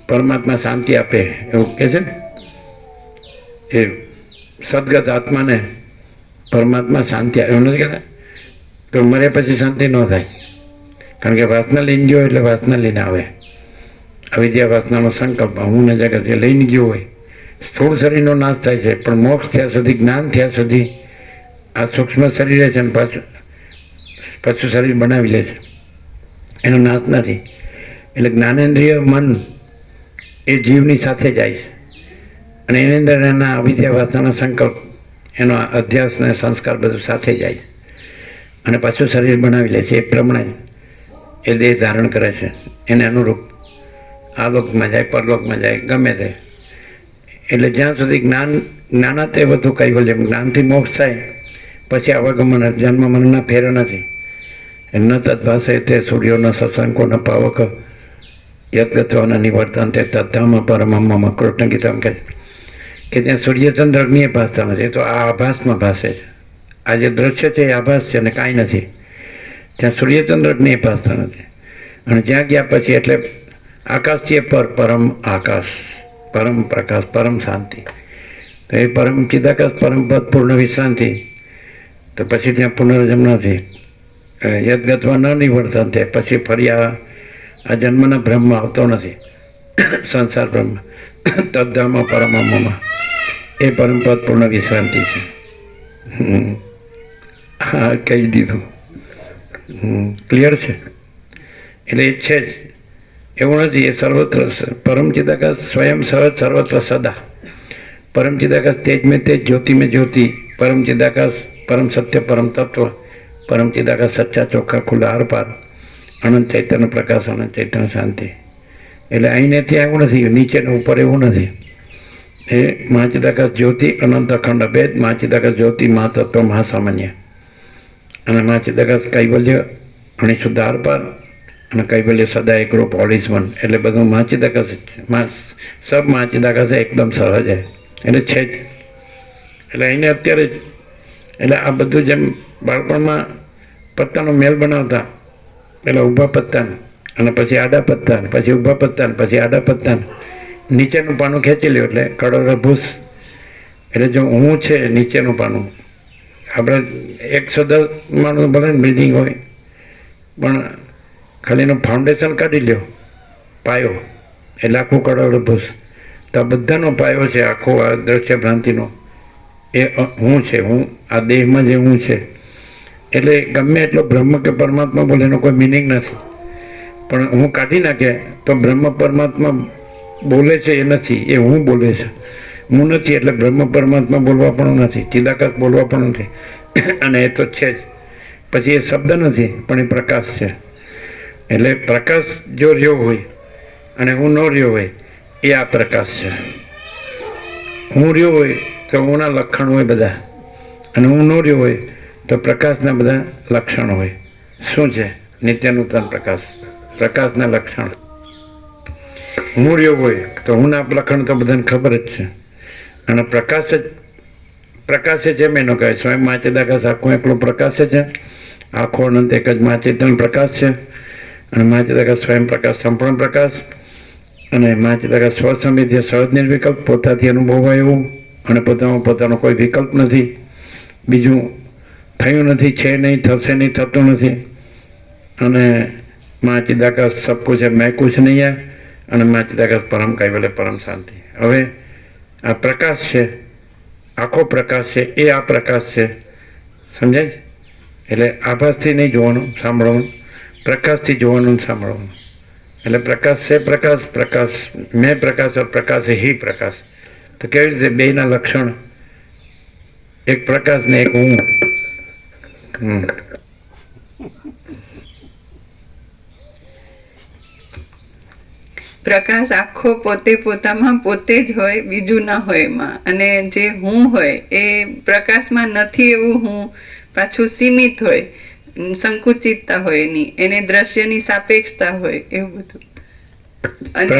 પરમાત્મા શાંતિ આપે, એવું કહે છે ને. એ સદગત આત્માને પરમાત્મા શાંતિ આપે, એવું નથી કહેતા. તો મર્યા પછી શાંતિ ન થાય, કારણ કે વાસના લઈને ગયો એટલે વાસના લઈને આવે. અવિદ્યા વાસનાનો સંકલ્પ હું ને જગત એ લઈને ગયો હોય. સ્થૂળ શરીરનો નાશ થાય છે, પણ મોક્ષ થયા સુધી, જ્ઞાન થયા સુધી આ સૂક્ષ્મ શરીર છે ને પાછું શરીર બનાવી લે છે, એનો નાશ નથી. એટલે જ્ઞાનેન્દ્રિય મન એ જીવની સાથે જાય છે, અને એની અંદર એના અવિદ્યા વાસનાનો સંકલ્પ, એનો અધ્યાસ ને સંસ્કાર બધું સાથે જાય, અને પાછું શરીર બનાવી લે છે. એ પ્રમાણે એ દેહ ધારણ કરે છે, એને અનુરૂપ આ લોકમાં જાય, પરલોકમાં જાય, ગમે તે. એટલે જ્યાં સુધી જ્ઞાનાતે વધુ કૈવલ્ય, જ્ઞાનથી મોક્ષ થાય પછી અવગમન જન્મ મનના ફેર નથી. ન તદ્ભાષે તે સૂર્યો ન સત્સંગો ન પાવક યદગત્વાના નિવર્તન તે તદ્ધામ પરમમાં કૃષ્ણ ગીતામાં કહે કે ત્યાં સૂર્યચંદ્ર અગ્નિએ ભાસતા નથી, તો આ આભાસમાં ભાસે છે. આ જે દ્રશ્ય છે એ આભાસ છે અને કાંઈ નથી. ત્યાં સૂર્યચંદ્ર અગ્નિએ ભાસતા નથી. અને જ્યાં ગયા પછી એટલે આકાશીય પરમ આકાશ, પરમ પ્રકાશ, પરમ શાંતિ. તો એ પરમ ચિદાકાશ, પરમ પદ, પૂર્ણ વિશ્રાંતિ. તો પછી ત્યાં પુનર્જન્મ નથી. યદગતમાં ન નિવર્તન તે પછી ફરી આ જન્મના બ્રહ્મમાં આવતો નથી, સંસાર બ્રહ્મ. તદ્ધામ પરમમાં એ પરમ પદ, પૂર્ણ વિશ્રાંતિ છે. હા, કહી દીધું. ક્લિયર છે. એટલે એ છે જ, એવું નથી. એ સર્વત્ર પરમ ચિદાકાશ સ્વયં સહજ સર્વત્ર સદા. પરમ ચિદાકાશ તેજ મેં તેજ, જ્યોતિ મેં જ્યોતિ. પરમ ચિદાકાશ પરમ સત્ય, પરમ તત્વ. પરમ ચિદાકાશ સચ્ચા ચોખ્ખા ખુલ્લા આર પાર. અનંત ચૈતન્ય પ્રકાશ, અનંત ચૈતન્ય શાંતિ. એટલે અહીંને ત્યાં એવું નથી, નીચે ને ઉપર એવું નથી. એ મહાચિદાકાશ જ્યોતિ, અનંત અખંડ અભેદ. મહાચિદાકાશ જ્યોતિ, મહાતત્વ, મહાસામાન્ય. અને મહાચિદાકાશ કૈવલ્ય, અને શુદ્ધ આર પાર. અને કૈવલ્ય સદા એક રૂપ, ઓલ ઇઝ વન. એટલે બધું મહાચિદાકાશ જ છે. સબ મહાચિદાકાશ એકદમ સહજ છે, એટલે છે જ. એટલે અહીંને અત્યારે જ, એટલે આ બધું જેમ બાળપણમાં પત્તાનો મેલ બનાવતા, પેલા ઊભા પત્તાને, અને પછી આડા પત્તાને, પછી ઊભા પત્તાને, પછી આડા પત્તાને, નીચેનું પાનું ખેંચી લ્યો એટલે કડોરભૂસ. એટલે જો હું છે નીચેનું પાનું, આપણે 110 માળનું ભલે ને બિલ્ડિંગ હોય, પણ ખાલી એનું ફાઉન્ડેશન કાઢી લ્યો, પાયો, એટલે આખું કડોરભૂસ. તો આ બધાનો પાયો છે આખો આ દ્રશ્ય ભ્રાંતિનો, એ હું છે. હું આ દેહમાં જે હું છે, એટલે ગમે એટલો બ્રહ્મ કે પરમાત્મા બોલે એનો કોઈ મિનિંગ નથી. પણ હું કાઢી નાખે તો બ્રહ્મ પરમાત્મા બોલે છે એ નથી, એ હું બોલે છે. હું નથી એટલે બ્રહ્મ પરમાત્મા બોલવા પણ નથી, ચિદાકાશ બોલવા પણ નથી. અને એ તો છે જ. પછી એ શબ્દ નથી, પણ એ પ્રકાશ છે. એટલે પ્રકાશ જો રહ્યો હોય અને હું ન રહ્યો હોય, એ આ પ્રકાશ છે. હું રહ્યો હોય તો હુંના લક્ષણ હોય બધા, અને હું ન રહ્યો હોય તો પ્રકાશના બધા લક્ષણ હોય. શું છે? નિત્યનૂતન પ્રકાશ, પ્રકાશના લક્ષણ. હું રહ્યો હોય તો હુંના લક્ષણ તો બધાને ખબર જ છે. અને પ્રકાશ છે મેં કહે સ્વયં મહાચિદાકાશ આખું એકલો પ્રકાશ છે. આખો અનંત એક જ મહાચેતન પ્રકાશ છે. અને મહાચિદાકાશ સ્વયં પ્રકાશ, સંપૂર્ણ પ્રકાશ. અને મા ચિદાકાશ સ્વસંવેદ્ય સહજ નિર્વિકલ્પ, પોતાથી અનુભવાય એવું, અને પોતામાં પોતાનો કોઈ વિકલ્પ નથી, બીજું થયું નથી, છે નહીં, થશે નહીં, થતું નથી. અને મા ચિદાકાશ સબ કુછ है मैं कुछ नहीं है, અને મા ચિદાકાશ પરમ કૈવલ્ય પરમ શાંતિ. હવે આ પ્રકાશ છે, આખો પ્રકાશ છે, એ આ પ્રકાશ છે, સમજાય છે? એટલે આભાસથી નહીં જોવાનું, સાંભળવાનું, પ્રકાશથી જોવાનું, સાંભળવાનું. એટલે પ્રકાશ છે પ્રકાશ, પ્રકાશ મેં પ્રકાશ, और પ્રકાશ ही પ્રકાશ. તો કેવી રીતે બેયના લક્ષણ, એક પ્રકાશ ને એક હું. પ્રકાશ આખો પોતે પોતામાં પોતે જ હોય, બીજું ના હોય એમાં. અને જે હું હોય એ પ્રકાશમાં નથી એવું હું પાછું સીમિત હોય, સંકુચિતતા હોય એની, એને દ્રશ્યની સાપેક્ષતા હોય, એવું બધું. અને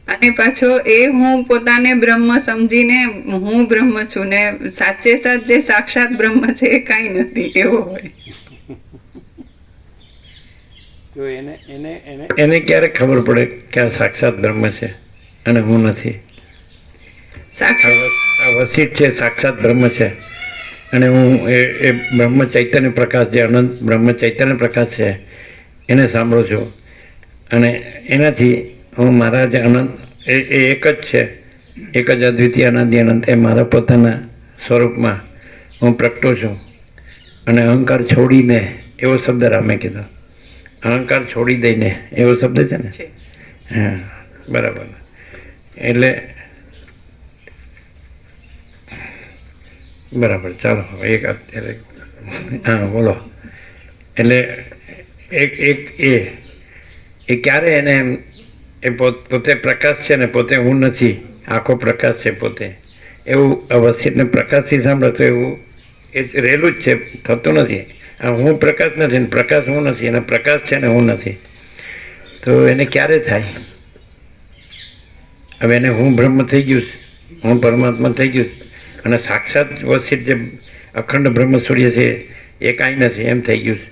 અને પાછો એ હું પોતાને બ્રહ્મ સમજીને હું બ્રહ્મ છું ને સાચે સાચ જે સાક્ષાત બ્રહ્મ છે એ કાંઈ નથી, એવો હોય. તો એને ક્યારે ખબર પડે કે આ સાક્ષાત બ્રહ્મ છે અને હું નથી? આ વસિત છે, સાક્ષાત બ્રહ્મ છે, અને હું એ બ્રહ્મ ચૈતન્ય પ્રકાશ, જે અનંત બ્રહ્મ ચૈતન્ય પ્રકાશ છે, એને સાંભળું છું. અને એનાથી હું મારા જે અનંત એ એક જ છે, એક જ અદ્વિતીય અનાદિ અનંત, એ મારા પોતાના સ્વરૂપમાં હું પ્રગટો છું. અને અહંકાર છોડીને, એવો શબ્દ રામે કીધો, અહંકાર છોડી દઈને, એવો શબ્દ છે ને? હા, બરાબર. એટલે બરાબર, ચાલો એક અત્યારે હા બોલો. એટલે એ ક્યારે એને એ પોતે પ્રકાશ છે ને પોતે હું નથી, આખો પ્રકાશ છે પોતે, એવું અવશ્ય પ્રકાશથી સાંભળે તો એવું એ રહેલું જ છે, થતું નથી. આ હું પ્રકાશ નથી ને પ્રકાશ હું નથી, અને પ્રકાશ છે ને હું નથી. તો એને ક્યારે થાય? હવે એને હું બ્રહ્મ થઈ ગયું, હું પરમાત્મા થઈ ગયું, અને સાક્ષાત વસિત જે અખંડ બ્રહ્મ સૂર્ય છે એ કાંઈ નથી એમ થઈ ગયું.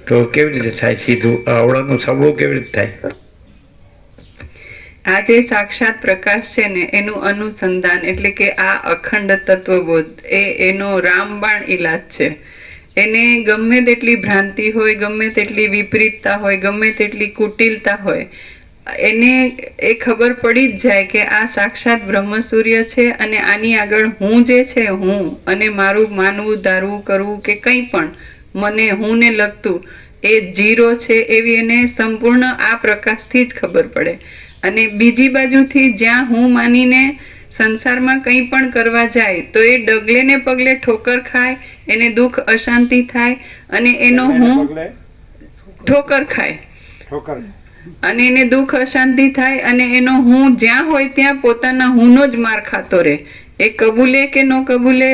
તો કેવી રીતે થાય સીધું? આવડાનું સવળું કેવી રીતે થાય? આ જે સાક્ષાત પ્રકાશ છે ને એનું અનુસંધાન, એટલે કે આ અખંડ તત્વબોધ એ એનો રામબાણ ઈલાજ છે. એને ગમે તેટલી ભ્રાંતિ હોય, ગમે તેટલી વિપરીતતા હોય, ગમે તેટલી કુટિલતા હોય, એને એ ખબર પડી જ જાય કે આ સાક્ષાત બ્રહ્મસૂર્ય છે, અને આની આગળ હું જે છે, હું અને મારું માનવું, ધારવું, કરવું કે કંઈ પણ મને હું ને લગતું એ જીરો છે, એવી એને સંપૂર્ણ આ પ્રકાશથી જ ખબર પડે. અને બીજી બાજુથી જ્યાં હું માનીને સંસારમાં કંઈ પણ કરવા જાય તો એ ડગલે ને પગલે ઠોકર ખાય, એને દુઃખ અશાંતિ થાય, અને એનો હું ઠોકર ખાય, અને એને દુઃખ અશાંતિ થાય, અને એનો હું જ્યાં હોય ત્યાં પોતાના હુંનો જ માર ખાતો રહે. એ કબૂલે કે ન કબૂલે,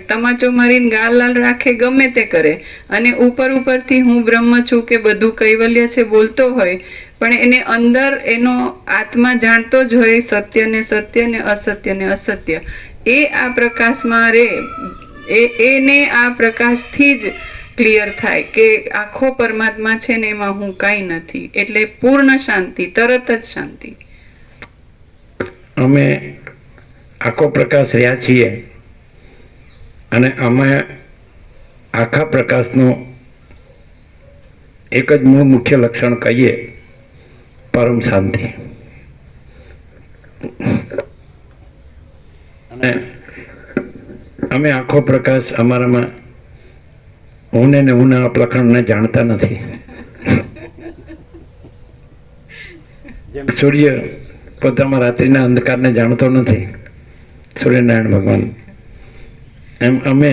તમાચો મારીને ગાલ લાલ રાખે, ગમે તે કરે, અને ઉપરથી હું બ્રહ્મ છું કે બધું કૈવલ્ય છે બોલતો હોય, પણ એને અંદર એનો આત્મા જાણતો જ હોય સત્ય ને સત્ય ને અસત્ય ને અસત્ય. એ આ પ્રકાશમાં રે, એને આ પ્રકાશથી જ ક્લિયર થાય કે આખો પરમાત્મા છે ને એમાં હું કાંઈ નથી. એટલે પૂર્ણ શાંતિ, તરત જ શાંતિ. અમે આખો પ્રકાશ રહ્યા છીએ, અને અમે આખા પ્રકાશનું એક જ મૂળ મુખ્ય લક્ષણ કહીએ, પરમ શાંતિ. અને અમે આખો પ્રકાશ અમારામાં હું ને હુંના અપલખણને જાણતા નથી. સૂર્ય પોતામાં રાત્રિના અંધકારને જાણતો નથી, સૂર્યનારાયણ ભગવાન. એમ અમે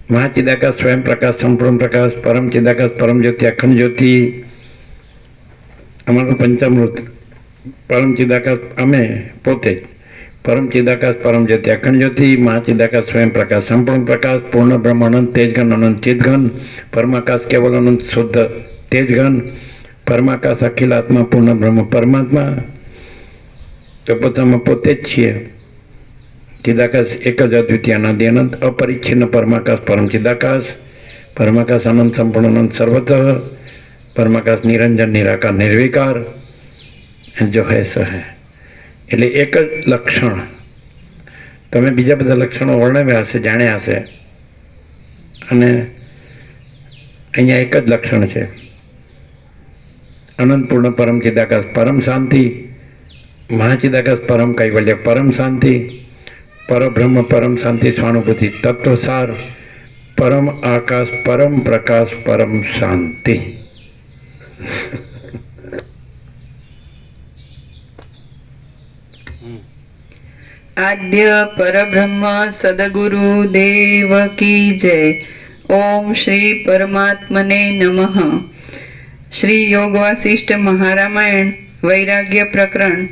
મહાચિદાકાશ, સ્વયં પ્રકાશ, સંપૂર્ણ પ્રકાશ, પરમ ચિદાકાશ, પરમ જ્યોતિ, અખંડ જ્યોતિ, અમારું પંચામૃત, પરમ ચિદાકાશ અમે પોતે જ, પરમ ચિદાકાશ, પરમ જ્યોતિ, અખંડ જ્યોતિ, મહાચિદાકાશ, સ્વયં પ્રકાશ, સંપૂર્ણ પ્રકાશ, પૂર્ણ બ્રહ્મ, અનંત તેજઘન, અનંત ચિદઘન, પરમાકાશ, કેવલ અનંત શુદ્ધ તેજઘન, પરમાકાશ, અખિલ આત્મા, પૂર્ણ બ્રહ્મ પરમાત્મા. તો પોતામાં પોતે જ છીએ. ચિદાકાશ એક જ અદ્વિતીય અનાદિ અનંત અપરિચ્છિન્ન પરમાકાશ, પરમ ચિદાકાશ, પરમાકાશ અનંત સંપૂર્ણ અનંત સર્વતઃ, પરમાકાશ નિરંજન નિરાકાર નિર્વિકાર, જો હૈ સો હૈ. એટલે એક જ લક્ષણ. તમે બીજા બધા લક્ષણો વર્ણવ્યા હશે, જાણ્યા હશે, અને અહીંયા એક જ લક્ષણ છે, અનંતપૂર્ણ પરમ ચિદાકાશ, પરમ શાંતિ, મહાચિદાકાશ, પરમ કૈવલ્ય, પરમ શાંતિ, પરબ્રહ્મ, પરમ શાંતિ, સ્વાનુભૂતિ, તત્વસાર, પરમ આકાશ, પરમ પ્રકાશ, પરમ શાંતિ. આદ્ય પરબ્રહ્મ સદગુરુ દેવ કી જય. ઓમ શ્રી પરમાત્મને નમઃ. શ્રી યોગ વાસિષ્ઠ મહારામાયણ વૈરાગ્ય પ્રકરણ,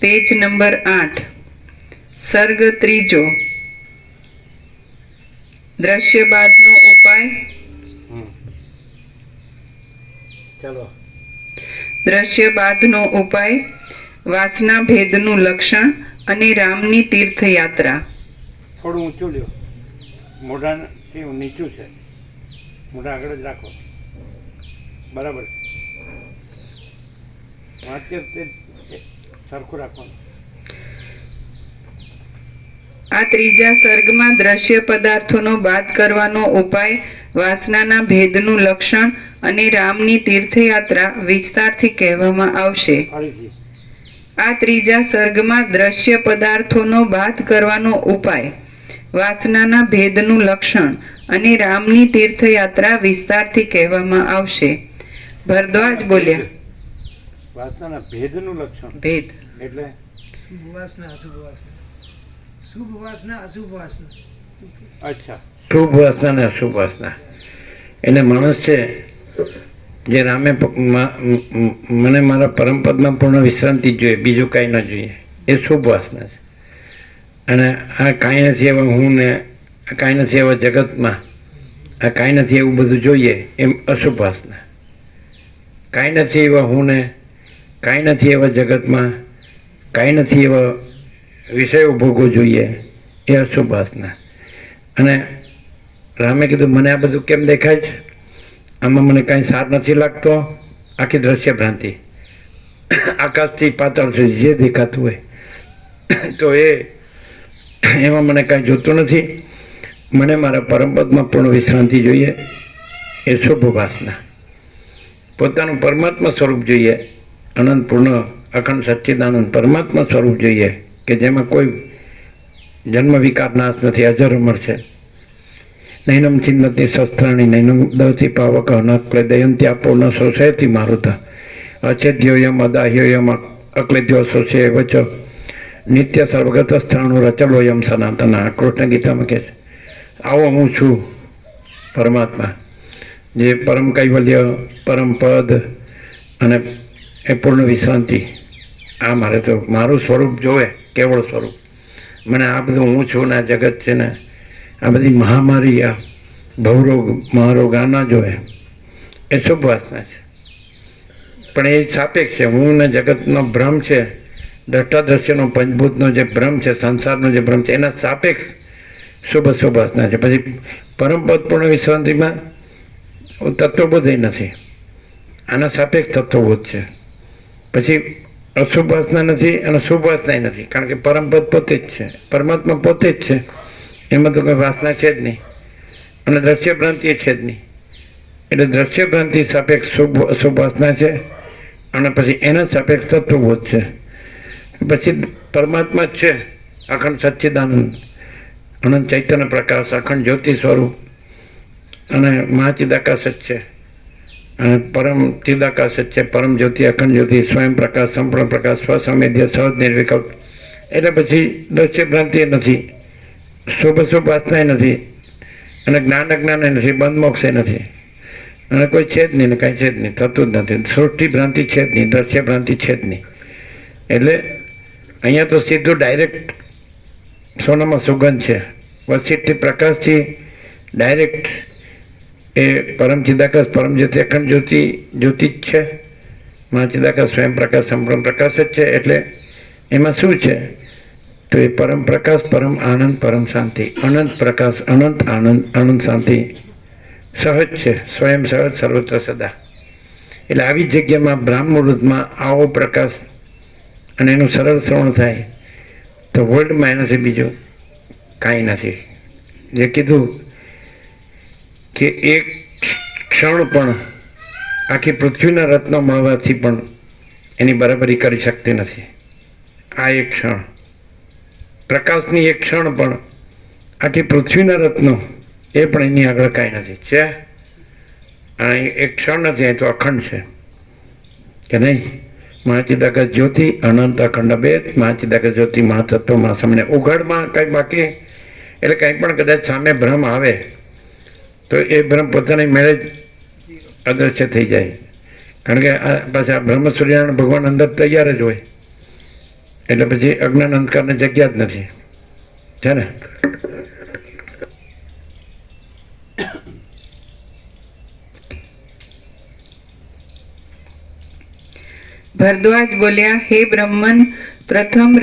પેજ નંબર 8, સર્ગ 3. દ્રશ્યબાદનો ઉપાય. ચાલો. દ્રશ્યબાદનો ઉપાય, વાસના ભેદનું લક્ષણ અને રામની તીર્થયાત્રા. થોડું ઊંચું લ્યો, મોઢાથી નીચું છે, મોઢા આગળ જ રાખો, બરાબર. વાંચે તે સરખું રાખવાનું. આ ત્રીજા સર્ગમાં દ્રશ્ય પદાર્થોનો બાદ કરવાનો ઉપાય, વાસનાના ભેદનું લક્ષણ અને રામની તીર્થયાત્રા વિસ્તારથી કહેવામાં આવશે. ફરીથી આ ત્રીજા સર્ગમાં દ્રશ્ય પદાર્થોનો બાદ કરવાનો ઉપાય, વાસનાના ભેદનું લક્ષણ અને રામની તીર્થયાત્રા વિસ્તારથી કહેવામાં આવશે. ભરદ્વાજ બોલ્યા. વાસનાના ભેદનું લક્ષણ ભેદ એટલે શુભ વાસના અશુભ વાસના, શુભ વાસના અશુભ વાસના. અચ્છા, શુભ વાસના અને અશુભ વાસના. એટલે માણસ છે જે રામે મને મારા પરમપદમાં પૂર્ણ વિશ્રાંતિ જોઈએ, બીજું કાંઈ ન જોઈએ, એ શુભ વાસના છે. અને આ કાંઈ નથી એવા હું ને, કાંઈ નથી એવા જગતમાં, આ કાંઈ નથી એવું બધું જોઈએ, એમ અશુભ વાસના. કાંઈ નથી એવા હું ને, કાંઈ નથી એવા જગતમાં, કાંઈ નથી એવા વિષયો ભોગવો જોઈએ, એ અશુભ વાસના. અને રામે કીધું મને આ બધું કેમ દેખાય છે, આમાં મને કાંઈ સાર નથી લાગતો, આખી દ્રશ્ય ભ્રાંતિ, આકાશથી પાતાળ સુધી જે દેખાતું હોય તો એમાં મને કાંઈ જોતું નથી, મને મારા પરમપદમાં પૂર્ણ વિશ્રાંતિ જોઈએ, એ શુભ વાસના. પોતાનું પરમાત્મા સ્વરૂપ જોઈએ, અનંત પૂર્ણ અખંડ સચ્ચિદાનંદ પરમાત્મા સ્વરૂપ જોઈએ, કે જેમાં કોઈ જન્મ વિકાર નાશ નથી, અજર અમર છે. નૈનમ ચિંતતી શસ્ત્રાણી નૈનમ દવતી પાવક ન ક્લેદયંતી આપો ન શોષયતી મારુતા અચેદ્યોયમ અદાહ્યોયમ અક્લેદ્યો શોષય વચ નિત્ય સર્વગત સ્થાણુ રચલોયમ સનાતના. કૃષ્ણ ગીતામાં કહે છે, આવો હું છું પરમાત્મા, જે પરમ કૈવલ્ય, પરમ પદ અને એ પૂર્ણ વિશ્રાંતિ. આ મારે તો મારું સ્વરૂપ જોવે, કેવળ સ્વરૂપ. મને આ બધું હું છું ને આ જગત છે ને આ બધી મહામારી, આ ભવરોગ મહારોગ આ ના જોવે, એ શુભ વાસના છે. પણ એ સાપેક્ષ છે. હું ને જગતનો ભ્રમ છે, દ્રષ્ટા દ્રશ્યનો પંચભૂતનો જે ભ્રમ છે, સંસારનો જે ભ્રમ છે, એના સાપેક્ષ શુભ શુભ વાસના છે. પછી પરમપદ પૂર્ણ વિશ્રાંતિમાં તત્વબોધ નથી, આના સાપેક્ષ તત્વબોધ છે. પછી અશુભ વાસના નથી અને શુભ વાસના નથી, કારણ કે પરમપદ પોતે જ છે, પરમાત્મા પોતે જ છે, એમાં તો કંઈ વાસના છે જ નહીં, અને દ્રશ્ય ભ્રાંતિ છે જ નહીં. એટલે દ્રશ્ય ભ્રાંતિ સાપેક્ષ શુભ વાસના છે, અને પછી એના સાપેક્ષ તત્વબોધ છે. પછી પરમાત્મા જ છે, અખંડ સચ્ચિદાનંદ, અનંત ચૈતન્ય પ્રકાશ, અખંડ જ્યોતિ સ્વરૂપ, અને મહાચિદાકાશ જ છે, અને પરમ ચિદાકાશ જ છે, પરમ જ્યોતિ, અખંડ જ્યોતિ, સ્વયં પ્રકાશ, સંપૂર્ણ પ્રકાશ, સ્વસંવેદ્ય, સહજ નિર્વિકલ્પ. એટલે પછી દ્રશ્ય ભ્રાંતિ નથી, શુભ શુભ વાસના નથી, અને જ્ઞાન અજ્ઞાન નથી, બંધ મોક્ષ નથી, અને કોઈ છે જ નહીં ને કાંઈ છે જ નહીં, થતું જ નથી. સૃષ્ટિ ભ્રાંતિ છે જ નહીં, દ્રશ્ય ભ્રાંતિ છે જ નહીં. એટલે અહીંયા તો સીધું ડાયરેક્ટ સોનામાં સુગંધ છે, વસીથી પ્રકાશથી ડાયરેક્ટ એ પરમ ચિદાકાશ, પરમ જ્યોતિ, અખંડ જ્યોતિ, જ્યોતિ જ છે. મહાચિદાકાશ સ્વયં પ્રકાશ, સંપૂર્ણ પ્રકાશ જ છે. એટલે એમાં શું છે તો એ પરમ પ્રકાશ, પરમ આનંદ, પરમ શાંતિ, અનંત પ્રકાશ, અનંત આનંદ, અનંત શાંતિ સહજ છે, સ્વયં સહજ સર્વત્ર સદા. એટલે આવી જગ્યામાં બ્રાહ્મ મુહૂર્તમાં આવો પ્રકાશ અને એનું સરળ શ્રવણ થાય તો વર્લ્ડમાં એનાથી બીજું કાંઈ નથી. જે કીધું કે એક ક્ષણ પણ આખી પૃથ્વીના રત્નો મળવાથી પણ એની બરાબરી કરી શકતી નથી. આ એક ક્ષણ, પ્રકાશની એક ક્ષણ પણ આખી પૃથ્વીના રત્નો એ પણ એની આગળ કાંઈ નથી. છે અને એક ક્ષણ નથી, એ તો અખંડ છે કે નહીં? મહાચિદાકાશ જ્યોતિ અનંત અખંડ ભેદ, મહાચિદાકાશ જ્યોતિ મહાતત્વ મહાસમને ઉઘાડમાં કંઈ બાકી, એટલે કંઈ પણ કદાચ સામે ભ્રમ આવે તો એ ભ્રમ પોતાની મેળે જ અદૃશ્ય થઈ જાય. કારણ કે આ પાછા આ બ્રહ્મ સૂર્યનારાયણ ભગવાન અંદર તૈયાર જ હોય, એટલે પછી અજ્ઞાન અંધકારની જગ્યા જ નથી, છે ને? ભરદ્વાજ બોલ્યા, હે બ્રહ્મન, પ્રથમ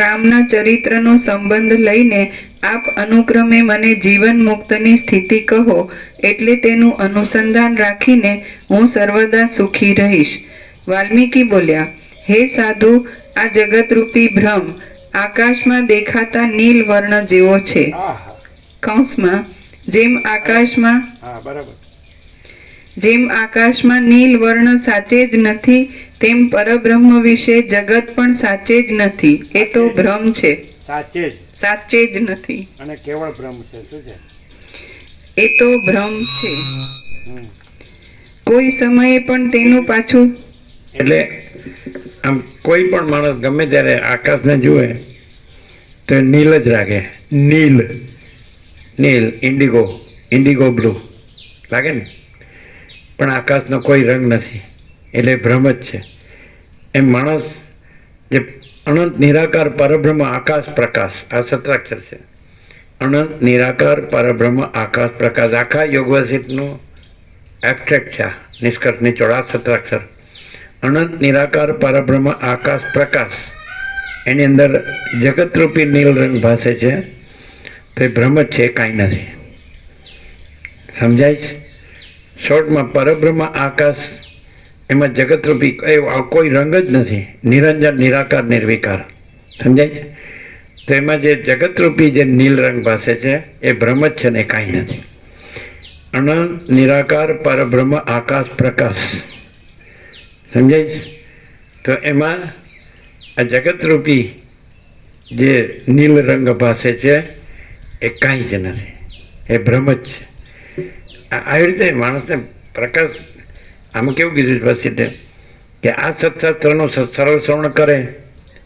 રામના ચરિત્રનો સંબંધ લઈને આપ અનુક્રમે મને જીવન મુક્તની સ્થિતિ કહો, એટલે તેનું અનુસંધાન રાખીને હું સર્વદા સુખી રહીશ. વાલ્મીકી બોલ્યા, હે સાધુ, આ જગતરૂપી ભ્રમ આકાશમાં દેખાતા નીલ વર્ણ જેવો છે. આહા, કૌંસમાં જેમ આકાશમાં હા બરાબર. નીલ વર્ણ સાચે જ નથી, તેમ પરબ્રહ્મ વિશે જગત પણ સાચે જ નથી. એ તો ભ્રમ છે, સાચે જ નથી. અને કેવળ ભ્રમ છે. શું છે? એ તો ભ્રમ છે. હમ. કોઈ સમયે પણ તેનું પાછું, એટલે આમ કોઈ પણ માણસ ગમે ત્યારે આકાશને જુએ તો નીલ જ રાખે. નીલ, ઇન્ડિગો બ્લુ લાગે ને, પણ આકાશનો કોઈ રંગ નથી, એટલે ભ્રમ જ છે. એમ માણસ જે અનંત નિરાકાર પરબ્રહ્મ આકાશ પ્રકાશ, આ સત્રાક્ષર છે. અનંત નિરાકાર પરબ્રહ્મ આકાશ પ્રકાશ, આખા યોગવાસિતનું એબ્સ્ટ્રેક્ટ છે, નિષ્કર્ષ નિચોડ આ સત્રાક્ષર. અનંત નિરાકાર પરબ્રહ્મ આકાશ પ્રકાશ, એની અંદર જગતરૂપી નીલ રંગ ભાસે છે, તો એ ભ્રમ જ છે, કાંઈ નથી. સમજાય છે? શોર્ટમાં પરબ્રહ્મ આકાશ, એમાં જગતરૂપી કોઈ રંગ જ નથી, નિરંજન નિરાકાર નિર્વિકાર. સમજાય છે? તો એમાં જે જગતરૂપી જે નીલ રંગ ભાસે છે એ ભ્રમ જ છે ને, કાંઈ નથી. અનંત નિરાકાર પરબ્રહ્મ આકાશ પ્રકાશ. સમજાય છે? તો એમાં આ જગતરૂપી જે નીલ રંગ ભાસે છે એ કાંઈ જ નથી, એ ભ્રમ જ છે. આવી રીતે માણસને પ્રકાશ, આમાં કેવું કીધું છે વસીતે કે આ સત્શાસ્ત્રનો સરળ શ્રવણ કરે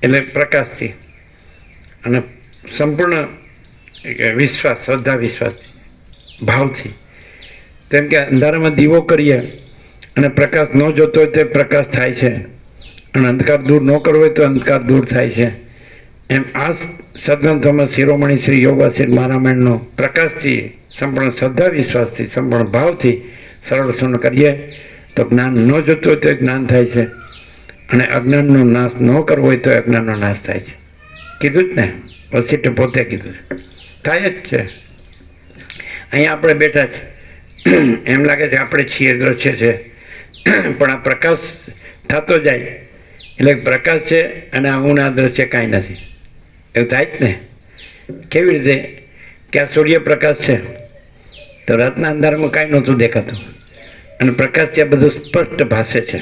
એટલે પ્રકાશથી અને સંપૂર્ણ વિશ્વાસ, શ્રદ્ધા વિશ્વાસથી, ભાવથી. તેમ કે અંધારામાં દીવો કરીએ અને પ્રકાશ ન જોતો હોય તો પ્રકાશ થાય છે, અને અંધકાર દૂર ન કરવો હોય તો અંધકાર દૂર થાય છે. એમ આ સદગ્રંથોમાં શિરોમણી શ્રી યોગવાસિત મહારામાયણનો પ્રકાશથી, સંપૂર્ણ શ્રદ્ધા વિશ્વાસથી, સંપૂર્ણ ભાવથી સરળ શ્રવણ કરીએ તો જ્ઞાન ન જોતું હોય તો જ્ઞાન થાય છે, અને અજ્ઞાનનો નાશ ન કરવો હોય તો અજ્ઞાનનો નાશ થાય છે. કીધું જ ને, વસીઠે પોતે કીધું છે, થાય જ છે. અહીંયા આપણે બેઠા છે, એમ લાગે છે આપણે છીએ, દ્રશ્ય છે, પણ આ પ્રકાશ થતો જાય એટલે પ્રકાશ છે અને આ હું આ દ્રશ્ય કાંઈ નથી, એવું થાય જ ને. કેવી રીતે કે આ સૂર્યપ્રકાશ છે તો રાતના અંધારામાં કાંઈ નહોતું દેખાતું, અને પ્રકાશ ત્યાં બધું સ્પષ્ટ ભાસે છે,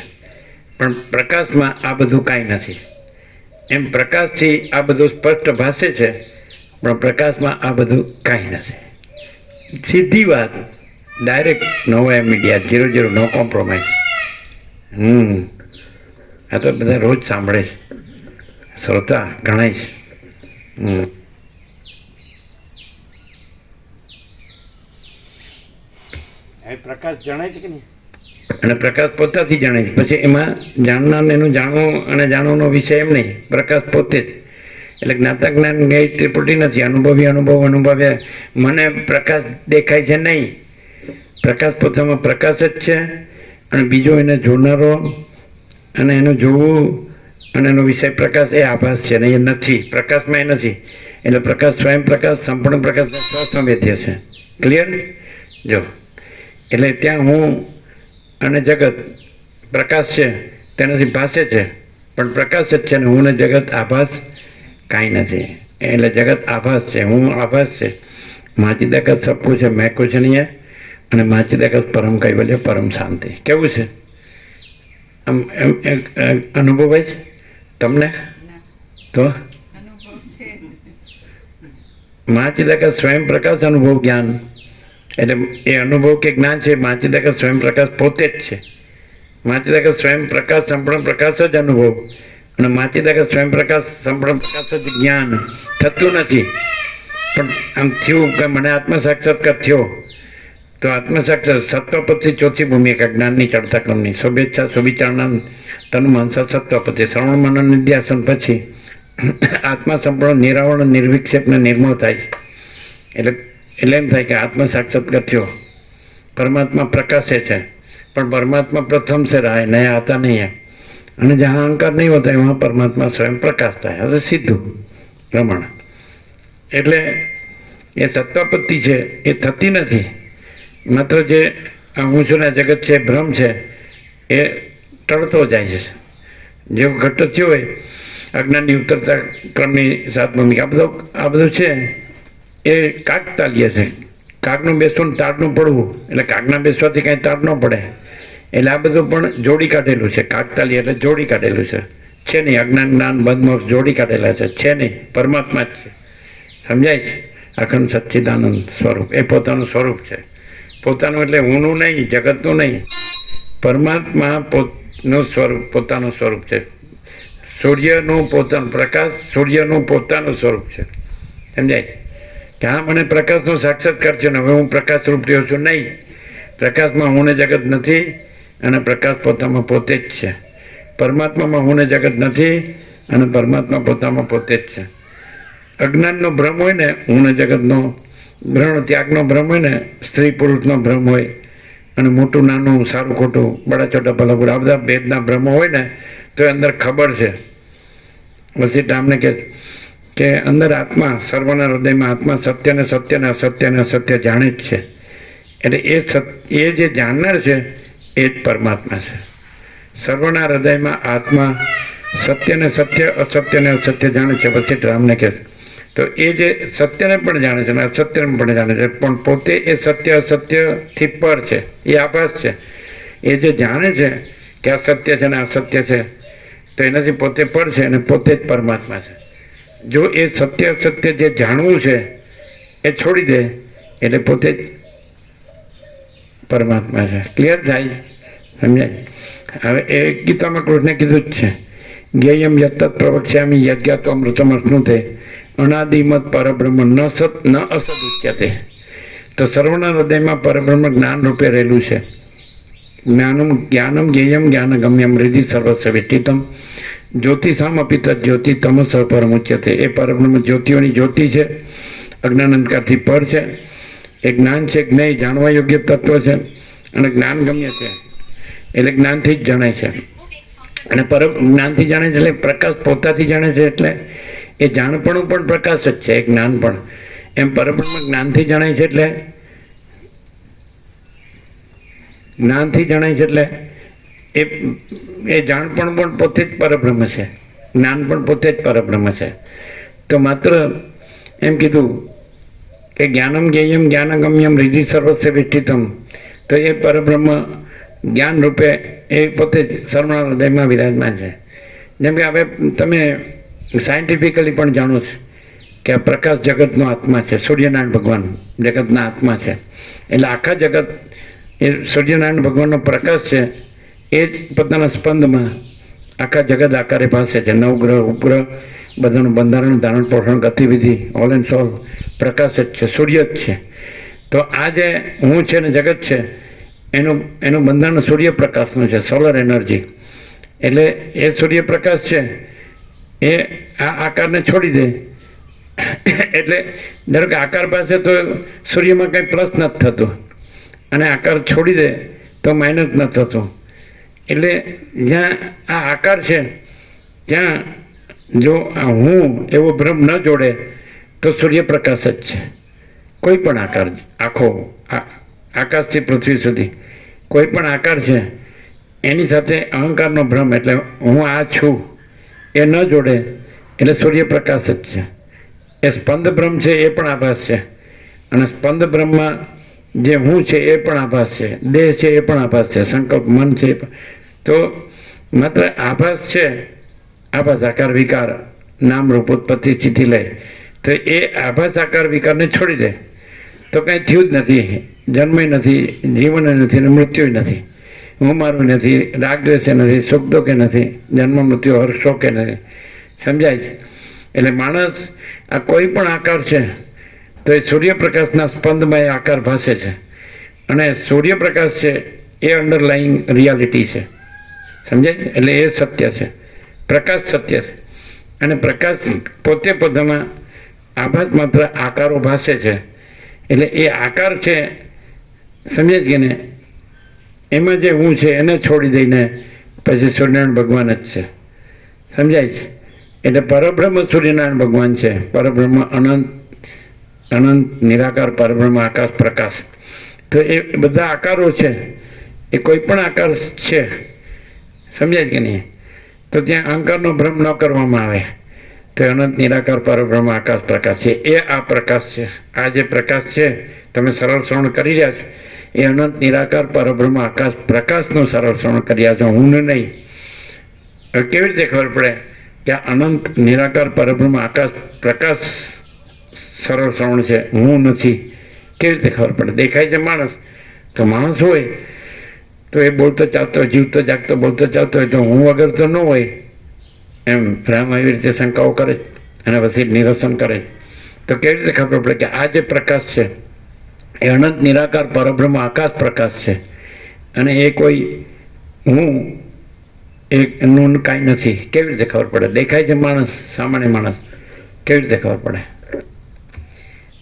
પણ પ્રકાશમાં આ બધું કાંઈ નથી. એમ પ્રકાશથી આ બધું સ્પષ્ટ ભાસે છે, પણ પ્રકાશમાં આ બધું કાંઈ નથી. સીધી વાત, ડાયરેક્ટ નવા મીડિયા 00, નો કોમ્પ્રોમાઇઝ. આ તો બધા રોજ સાંભળે છે, શ્રોતા ઘણા છે. પ્રકાશ જણાય છે કે નહીં? અને પ્રકાશ પોતાથી જાણે છે. પછી એમાં જાણનાર એનું જાણવું અને જાણવાનો વિષય એમ નહીં, પ્રકાશ પોતે જ. એટલે જ્ઞાતા જ્ઞાન ગઈ ત્રિપુટી નથી, અનુભવી અનુભવ અનુભવે. મને પ્રકાશ દેખાય છે નહીં, પ્રકાશ પોતામાં પ્રકાશ જ છે, અને બીજો એને જોનારો અને એનું જોવું અને એનો વિષય પ્રકાશ એ આભાસ છે ને, એ નથી, પ્રકાશમાં એ નથી. એટલે પ્રકાશ સ્વયં પ્રકાશ, સંપૂર્ણ પ્રકાશ સ્વસંવેદ્ય છે. ક્લિયર? જો એટલે ત્યાં હું અને જગત પ્રકાશ છે તેનાથી ભાસે છે, પણ પ્રકાશ જ છે ને હું ને જગત આભાસ કાંઈ નથી. એટલે જગત આભાસ છે, હું આભાસ છે. માચિદાકત સબ કુછ છે, મેં કુછ નહીં હે. અને માચિદાકત પરમ કૈવલ્ય, પરમ શાંતિ. કેવું છે આમ અનુભવ હોય છે તમને? ના તો અનુભવ છે. માચિદાકત સ્વયં પ્રકાશ અનુભવ જ્ઞાન, એટલે એ અનુભવ કે જ્ઞાન છે. માચિદાકત સ્વયં પ્રકાશ પોતે જ છે. માચિદાકત સ્વયં પ્રકાશ સંપૂર્ણ પ્રકાશ જ અનુભવ, અને માચિદાકત સ્વયં પ્રકાશ સંપૂર્ણ પ્રકાશ જ જ્ઞાન. થતું નથી, પણ આમ થયું કે મને આત્મ સાક્ષાત્કાર થયો. તો આત્મ સાક્ષાત સત્વપતિ ચોથી ભૂમિકા જ્ઞાનની ચડતા ક્રમની. શુભેચ્છા સુવિચારણા તનુ માનસા સત્વપતિ. શ્રવણ મનન નિધ્યાસન પછી આત્મા સંપૂર્ણ નિરાવરણ નિર્વિક્ષેપ ને નિર્મળ થાય છે. એટલે એમ થાય કે આત્મ સાક્ષાત્કાર થયો. પરમાત્મા પ્રકાશે છે, પણ પરમાत्मा प्रथम से रहा है, नया आता नहीं है. અને જहाँ અહંકાર નહીં હોતા વहाँ પરમાત્મા સ્વયં પ્રકાશતા है. હવે સીધું પ્રમાણ. એટલે એ સત્તાપત્તિ છે એ થતી નથી. માત્ર જે હું છું ને જગત છે ભ્રમ છે એ ટળતો જાય છે. જેવું ઘટ્ટ થયું હોય અજ્ઞાનની ઉતરતા ક્રમની સાત ભૂમિકા, આ બધું છે એ કાકતાલીય છે. કાગનું બેસવું ને તાડનું પડવું, એટલે કાગના બેસવાથી કાંઈ તાડ ન પડે. એટલે આ બધું પણ જોડી કાઢેલું છે. કાકતાલીય એટલે જોડી કાઢેલું છે નહીં. અજ્ઞાન જ્ઞાન બંધ જોડી કાઢેલા છે નહીં. પરમાત્મા જ છે. સમજાય છે? અખંડ સચ્ચિદાનંદ સ્વરૂપ એ પોતાનું સ્વરૂપ છે. પોતાનું એટલે હુંનું નહીં, જગતનું નહીં. પરમાત્મા પોતનું સ્વરૂપ, પોતાનું સ્વરૂપ છે. સૂર્યનું પોતાનું પ્રકાશ, સૂર્યનું પોતાનું સ્વરૂપ છે. સમજાય કે હા મને પ્રકાશનો સાક્ષાત્કાર છે ને હવે હું પ્રકાશ રૂપ રહ્યો છું? નહીં. પ્રકાશમાં હું ને જગત નથી, અને પ્રકાશ પોતામાં પોતે જ છે. પરમાત્મામાં હું ને જગત નથી, અને પરમાત્મા પોતામાં પોતે જ છે. અજ્ઞાનનો ભ્રમ હોય ને, હું ને જગતનો ભ્રમ, ત્યાગનો ભ્રમ હોય ને, સ્ત્રી પુરુષનો ભ્રમ હોય, અને મોટું નાનું, સારું ખોટું, બડા છોટા ભલા બુરા, આ બધા ભેદના ભ્રમો હોય ને, તો એ અંદર ખબર છે. પછી રામને કે અંદર આત્મા, સર્વના હૃદયમાં આત્મા સત્યને સત્યને અસત્યને અસત્ય જાણે જ છે. એટલે એ જે જાણનાર છે એ જ પરમાત્મા છે. સર્વના હૃદયમાં આત્મા સત્યને સત્ય અસત્યને અસત્ય જાણે છે. પછી રામને કહે તો એ જે સત્યને પણ જાણે છે અને અસત્યને પણ જાણે છે, પણ પોતે એ સત્ય અસત્યથી પર છે. એ આભાસ છે. એ જે જાણે છે કે આ સત્ય છે ને અસત્ય છે, તો એનાથી પોતે પર છે અને પોતે જ પરમાત્મા છે. જો એ સત્ય અસત્ય જે જાણવું છે એ છોડી દે એટલે પોતે જ પરમાત્મા છે. ક્લિયર થાય? સમજાય? હવે એ ગીતામાં કૃષ્ણે કીધું જ છે, જ્ઞેયમ યત્તત્ પ્રવક્ષ્યામિ યજ્ઞાતો અમૃતમ અશ્નુતે અનાદિમત પરબ્રહ્મ ન સત ન અસદ ઉચ્યતે. તો સર્વના હૃદયમાં પરબ્રહ્મ જ્ઞાન રૂપે રહેલું છે. જ્ઞાનમ જ્ઞેયમ જ્ઞાનગમ્યમ હૃદિ સર્વસ્વ વિઠિતમ જ્યોતિષામ અપિ તદ જ્યોતિ તમસ પરમ ઉચ્યતે. એ પરબ્રહ્મ જ્યોતિઓની જ્યોતિ છે, અજ્ઞાન અંધકારથી પર છે. એ જ્ઞાન છે, જ્ઞેય જાણવા યોગ્ય તત્વ છે, અને જ્ઞાન ગમ્ય છે એટલે જ્ઞાનથી જ જાણે છે. અને જ્ઞાનથી જાણે છે એટલે પ્રકાશ પોતાથી જાણે છે. એટલે એ જાણપણું પણ પ્રકાશ જ છે, એ જ્ઞાન પણ. એમ પરબ્રહ્મ જ્ઞાનથી જણાય છે. એટલે જ્ઞાનથી જણાય છે એટલે એ જાણપણ પણ પોતે જ પરબ્રહ્મ છે, જ્ઞાન પણ પોતે જ પરબ્રહ્મ છે. તો માત્ર એમ કીધું કે જ્ઞાનમ જ્ઞેયમ જ્ઞાનગમ્યમ હૃદિ સર્વસ્વ વિઠિતમ. તો એ પરબ્રહ્મ જ્ઞાન રૂપે એ પોતે જ સર્વના હૃદયમાં વિરાજમાન છે. જેમ કે હવે તમે સાયન્ટિફિકલી પણ જાણો છો કે આ પ્રકાશ જગતનો આત્મા છે. સૂર્યનારાયણ ભગવાન જગતના આત્મા છે. એટલે આખા જગત એ સૂર્યનારાયણ ભગવાનનો પ્રકાશ છે. એ જ પોતાના સ્પંદમાં આખા જગત આકારે ભાસે છે. નવગ્રહ ઉપગ્રહ બધાનું બંધારણ, ધારણ, પોષણ, ગતિવિધિ ઓલ એન્ડ સોલ પ્રકાશ જ છે, સૂર્ય જ છે. તો આ જે હું છે ને જગત છે એનું બંધારણ સૂર્યપ્રકાશનું છે, સોલર એનર્જી. એટલે એ સૂર્યપ્રકાશ છે એ આ આકારને છોડી દે એટલે ધારો કે આકાર પાસે તો સૂર્યમાં કંઈ પ્લસ નથી થતું, અને આકાર છોડી દે તો માઇનસ નથી થતું. એટલે જ્યાં આ આકાર છે ત્યાં જો આ હું એવો ભ્રમ ન જોડે તો સૂર્યપ્રકાશ જ છે. કોઈ પણ આકાર, આખો આકાશથી પૃથ્વી સુધી કોઈ પણ આકાર છે એની સાથે અહંકારનો ભ્રમ, એટલે હું આ છું એ ન જોડે એટલે સૂર્યપ્રકાશ જ છે. એ સ્પંદ બ્રહ્મ છે એ પણ આભાસ છે, અને સ્પંદ બ્રહ્મમાં જે હું છે એ પણ આભાસ છે, દેહ છે એ પણ આભાસ છે, સંકલ્પ મન છે એ પણ. તો માત્ર આભાસ છે, આભાસ આકાર વિકાર નામ રૂપ ઉત્પત્તિ સ્થિતિ લય. તો એ આભાસ આકાર વિકારને છોડી દે તો કંઈ થયું જ નથી, જન્મય નથી, જીવન નથી અને મૃત્યુ નથી, હું મારું નથી, રાગ દ્વેષ નથી, સુખ દુઃખ નથી, જન્મ મૃત્યુ હર્ષ શોક નથી. સમજાય છે? એટલે માણસ આ કોઈ પણ આકાર છે તો એ સૂર્યપ્રકાશના સ્પંદમાં એ આકાર ભાસે છે, અને સૂર્યપ્રકાશ છે એ અંડરલાઈંગ રિયાલિટી છે. સમજાય છે? એટલે એ સત્ય છે, પ્રકાશ સત્ય છે, અને પ્રકાશ પોતે પોતામાં આભાસ માત્ર આકારો ભાસે છે. એટલે એ આકાર છે, સમજાય છે ને, એમાં જે હું છે એને છોડી દઈને પછી સૂર્યનારાયણ ભગવાન જ છે. સમજાય છે? એટલે પરબ્રહ્મ સૂર્યનારાયણ ભગવાન છે, પરબ્રહ્મ અનંત અનંત નિરાકાર પરબ્રહ્મ આકાશ પ્રકાશ. તો એ બધા આકારો છે એ કોઈ પણ આકાર છે. સમજાય કે નહીં? તો ત્યાં અહંકારનો ભ્રમ ન કરવામાં આવે તો અનંત નિરાકાર પરબ્રહ્મ આકાશ પ્રકાશ છે. એ આ પ્રકાશ છે. આ જે પ્રકાશ છે તમે સરળ શ્રવણ કરી રહ્યા છો એ અનંત નિરાકાર પરબ્રહ્મ આકાશ પ્રકાશનું સરળ શ્રવણ કરી રહ્યા છો, હું નહીં. હવે કેવી રીતે ખબર પડે કે આ અનંત નિરાકાર પરબ્રહ્મ આકાશ પ્રકાશ સરળ શ્રવણ છે, હું નથી? કેવી રીતે ખબર પડે? દેખાય છે માણસ, તો માણસ હોય તો એ બોલતો ચાલતો હોય, જીવતો જાગતો બોલતો ચાલતો હોય, તો હું વગર તો ન હોય. એમ રામ એવી રીતે શંકાઓ કરે અને પછી નિરસન કરે. તો કેવી રીતે ખબર પડે કે આ જે પ્રકાશ છે એ અનંત નિરાકાર પરબ્રહ્મ આકાશ પ્રકાશ છે, અને એ કોઈ હું એનું કાંઈ નથી? કેવી રીતે ખબર પડે? દેખાય છે માણસ, સામાન્ય માણસ, કેવી રીતે ખબર પડે?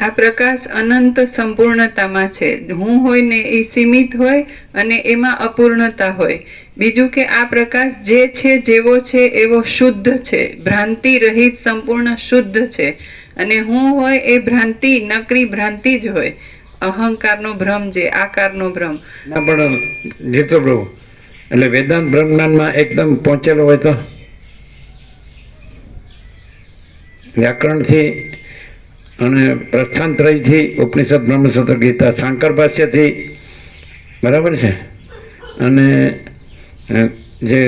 આ પ્રકાશ અનંત સંપૂર્ણતામાં છે. હું હોય ને એ સીમિત હોય અને એમાં અપૂર્ણતા હોય. બીજું કે આ પ્રકાશ જે છે જેવો છે એવો શુદ્ધ છે, ભ્રાંતિ રહિત સંપૂર્ણ શુદ્ધ છે. અને હું હોય એ ભ્રાંતિ, નકરી ભ્રાંતિ જ હોય, અહંકારનો ભ્રમ, જે આકારનો ભ્રમ. ના પણ જીતો પ્રભુ, એટલે વેદાંત બ્રહ્માંડમાં એકદમ પહોંચેલો હોય તો વ્યાકરણથી અને પ્રસ્થાંતરયથી ઉપનિષદ બ્રહ્મસૂત્ર ગીતા શાંકર ભાષ્યથી બરાબર છે, અને જે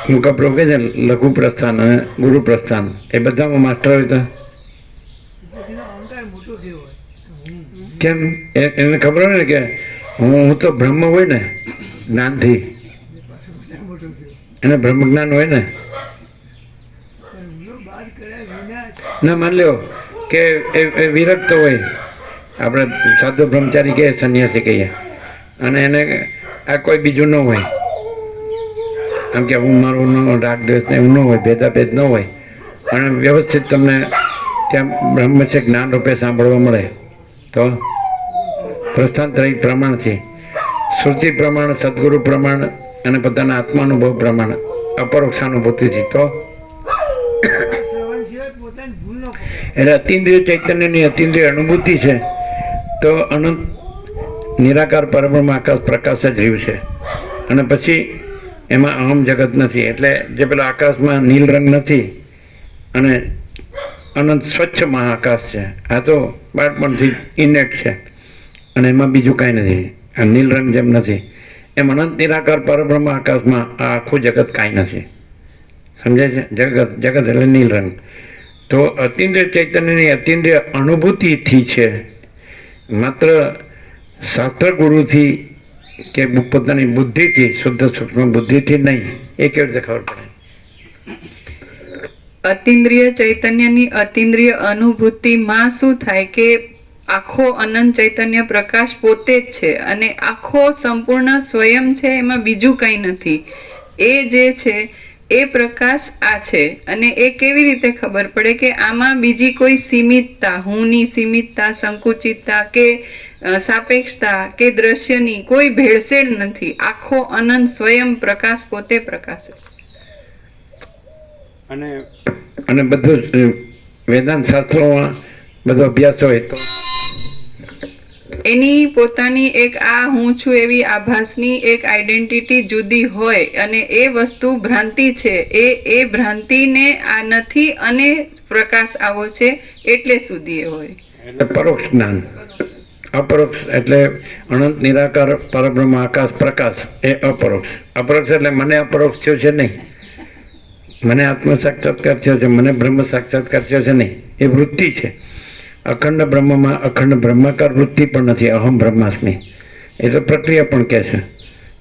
મુકાપ્રભુ કહે છે લઘુ પ્રસ્થાન અને ગુરુ પ્રસ્થાન એ બધામાં માસ્ટર હોય તો અહંકાર મોટો થયો હોય. કેમ? એને ખબર હોય ને કે હું તો બ્રહ્મ હોય ને જ્ઞાનથી, મોટો થયો એને બ્રહ્મ જ્ઞાન હોય ને. પણ હુલો બાદ કર્યા વિના ના માન લ્યો કે એ વિરક્ત હોય, આપણે સાધુ બ્રહ્મચારી કહીએ, સંન્યાસી કહીએ, અને એને આ કોઈ બીજું ન હોય, આમ કે હું મારું ન રાગ દ્વેષ ને એવું ન હોય, ભેદાભેદ ન હોય, અને વ્યવસ્થિત તમને ત્યાં બ્રહ્મ છે જ્ઞાન રૂપે સાંભળવા મળે, તો પ્રસ્થાંતરિક પ્રમાણથી, શ્રુતિ પ્રમાણ, સદગુરુ પ્રમાણ અને પોતાના આત્માનુભવ પ્રમાણ, અપરોક્ષાનુભૂતિથી, તો શ્રવણ સિવાય પોતાની ભૂલ ન પકડે. એટલે અતિન્દ્રિય ચૈતન્યની અતિન્દ્રિય અનુભૂતિ છે તો અનંત નિરાકાર પરબ્રહ્મ આકાશ પ્રકાશ જ રહ્યું છે. અને પછી એમાં અહમ જગત નથી, એટલે જે પેલા આકાશમાં નીલ રંગ નથી અને અનંત સ્વચ્છ મહાઆકાશ છે. આ તો બાળપણથી ઇનેટ છે અને એમાં બીજું કાંઈ નથી. આ નીલ રંગ જેમ નથી એમ અનંત નિરાકાર પરબ્રહ્મ આકાશમાં આ આખું જગત કાંઈ નથી. સમજાય છે? જગત જગત એટલે નીલ રંગ. તો અતિન્દ્રિય ચૈતન્યની અતિન્દ્રિય અનુભૂતિથી છે, માત્ર શાસ્ત્ર ગુરુથી કે પોતાની બુદ્ધિથી, શુદ્ધ સૂક્ષ્મ બુદ્ધિથી નહીં. એ કેવી રીતે ખબર પડે? અતિન્દ્રિય ચૈતન્યની અતિન્દ્રિય અનુભૂતિમાં શું થાય કે આખો અનંત ચૈતન્ય પ્રકાશ પોતે જ છે, અને આખો સંપૂર્ણ સ્વયં છે, એમાં બીજું કંઈ નથી. એ જે છે એ પ્રકાશ આ છે. અને એ કેવી રીતે ખબર પડે કે આમાં બીજી કોઈ સીમિતતા, હુંની સીમિતતા, સંકુચિતતા કે સાપેક્ષતા કે દ્રશ્યની કોઈ ભેળસેળ નથી. આખો અનંત સ્વયં પ્રકાશ પોતે પ્રકાશ છે. અને બધું જ વેદાંત શાસ્ત્રોમાં બધો અભ્યાસ હોય તો એની પોતાની એક આ હું છું એવી આભાસની એક આઈડેન્ટિટી જુદી હોય અને એ વસ્તુ ભ્રાંતિ છે, એ ભ્રાંતિને આ નથી અને પ્રકાશ આવો છે એટલે સુધી એ હોય. એટલે પરોક્ષ જ્ઞાન. અપરોક્ષ એટલે અનંત નિરાકાર પરબ્રહ્મ આકાશ પ્રકાશ એ અપરોક્ષ. અપરોક્ષ એટલે મને અપરોક્ષ થયો છે નહીં, મને આત્મ સાક્ષાત્કાર થયો છે, મને બ્રહ્મ સાક્ષાત્કાર થયો છે નહીં, એ વૃત્તિ છે. અખંડ બ્રહ્મમાં અખંડ બ્રહ્માકાર વૃત્તિ પણ નથી, અહમ બ્રહ્માસ્મિ, એ તો પ્રક્રિયા પણ કહે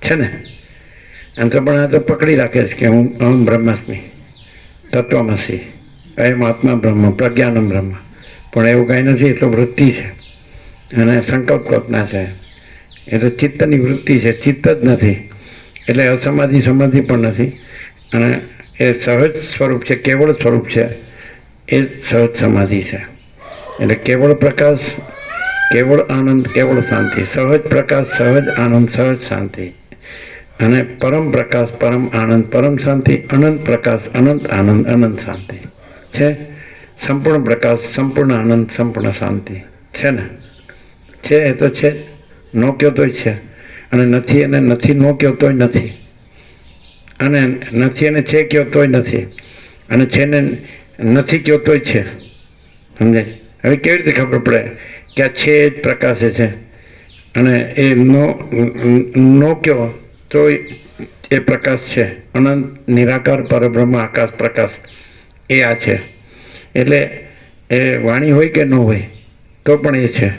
છે ને. આમ તો પણ આ તો પકડી રાખે છે કે હું અહમ બ્રહ્માસ્મિ, તત્વમસી, એમ આત્મા બ્રહ્મ, પ્રજ્ઞાનમ બ્રહ્મ, પણ એવું કાંઈ નથી, એ તો વૃત્તિ છે અને સંકલ્પ કલ્પના છે. એ તો ચિત્તની વૃત્તિ છે, ચિત્ત જ નથી, એટલે અસમાધિ સમાધિ પણ નથી, અને એ સહજ સ્વરૂપ છે, કેવળ સ્વરૂપ છે, એ સહજ સમાધિ છે. એટલે કેવળ પ્રકાશ, કેવળ આનંદ, કેવળ શાંતિ, સહજ પ્રકાશ, સહજ આનંદ, સહજ શાંતિ, અને પરમ પ્રકાશ, પરમ આનંદ, પરમ શાંતિ, અનંત પ્રકાશ, અનંત આનંદ, અનંત શાંતિ છે. સંપૂર્ણ પ્રકાશ, સંપૂર્ણ આનંદ, સંપૂર્ણ શાંતિ છે ને. છે એ તો છે, નો કહો તોય છે, અને નથી અને નથી નો કહો તોય નથી, અને નથી અને છે કહો તોય નથી, અને છે ને નથી કહો તોય છે. સમજાય? હવે કેવી રીતે ખબર પડે કે આ છે એ જ પ્રકાશે છે, અને એ નો કહો તો એ પ્રકાશ છે, અનંત નિરાકાર પરબ્રહ્મ આકાશ પ્રકાશ એ આ છે. એટલે એ વાણી હોય કે ન હોય તો પણ એ છે.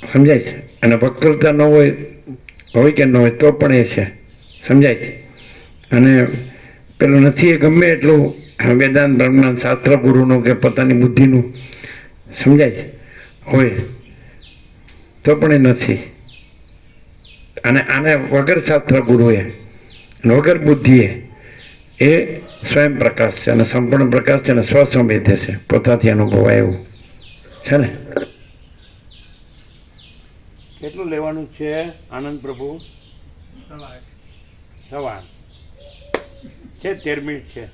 સમજાય છે? અને વક્તૃતા ન હોય કે ન હોય તો પણ એ છે. સમજાય છે? અને પેલું નથી એ ગમે એટલું વેદાંત બ્રહ્મના શાસ્ત્ર ગુરુનું કે પોતાની બુદ્ધિનું સમજાય છે હોય તો પણ એ નથી. અને આને વગર શાસ્ત્ર ગુરુએ વગર બુદ્ધિએ એ સ્વયં પ્રકાશ છે, અને સંપૂર્ણ પ્રકાશ છે, અને સ્વસંવેદ્ય છે, પોતાથી અનુભવાય એવું છે ને. કેટલું લેવાનું છે આનંદ પ્રભુ? 8 છે, 13 મિનિટ છે.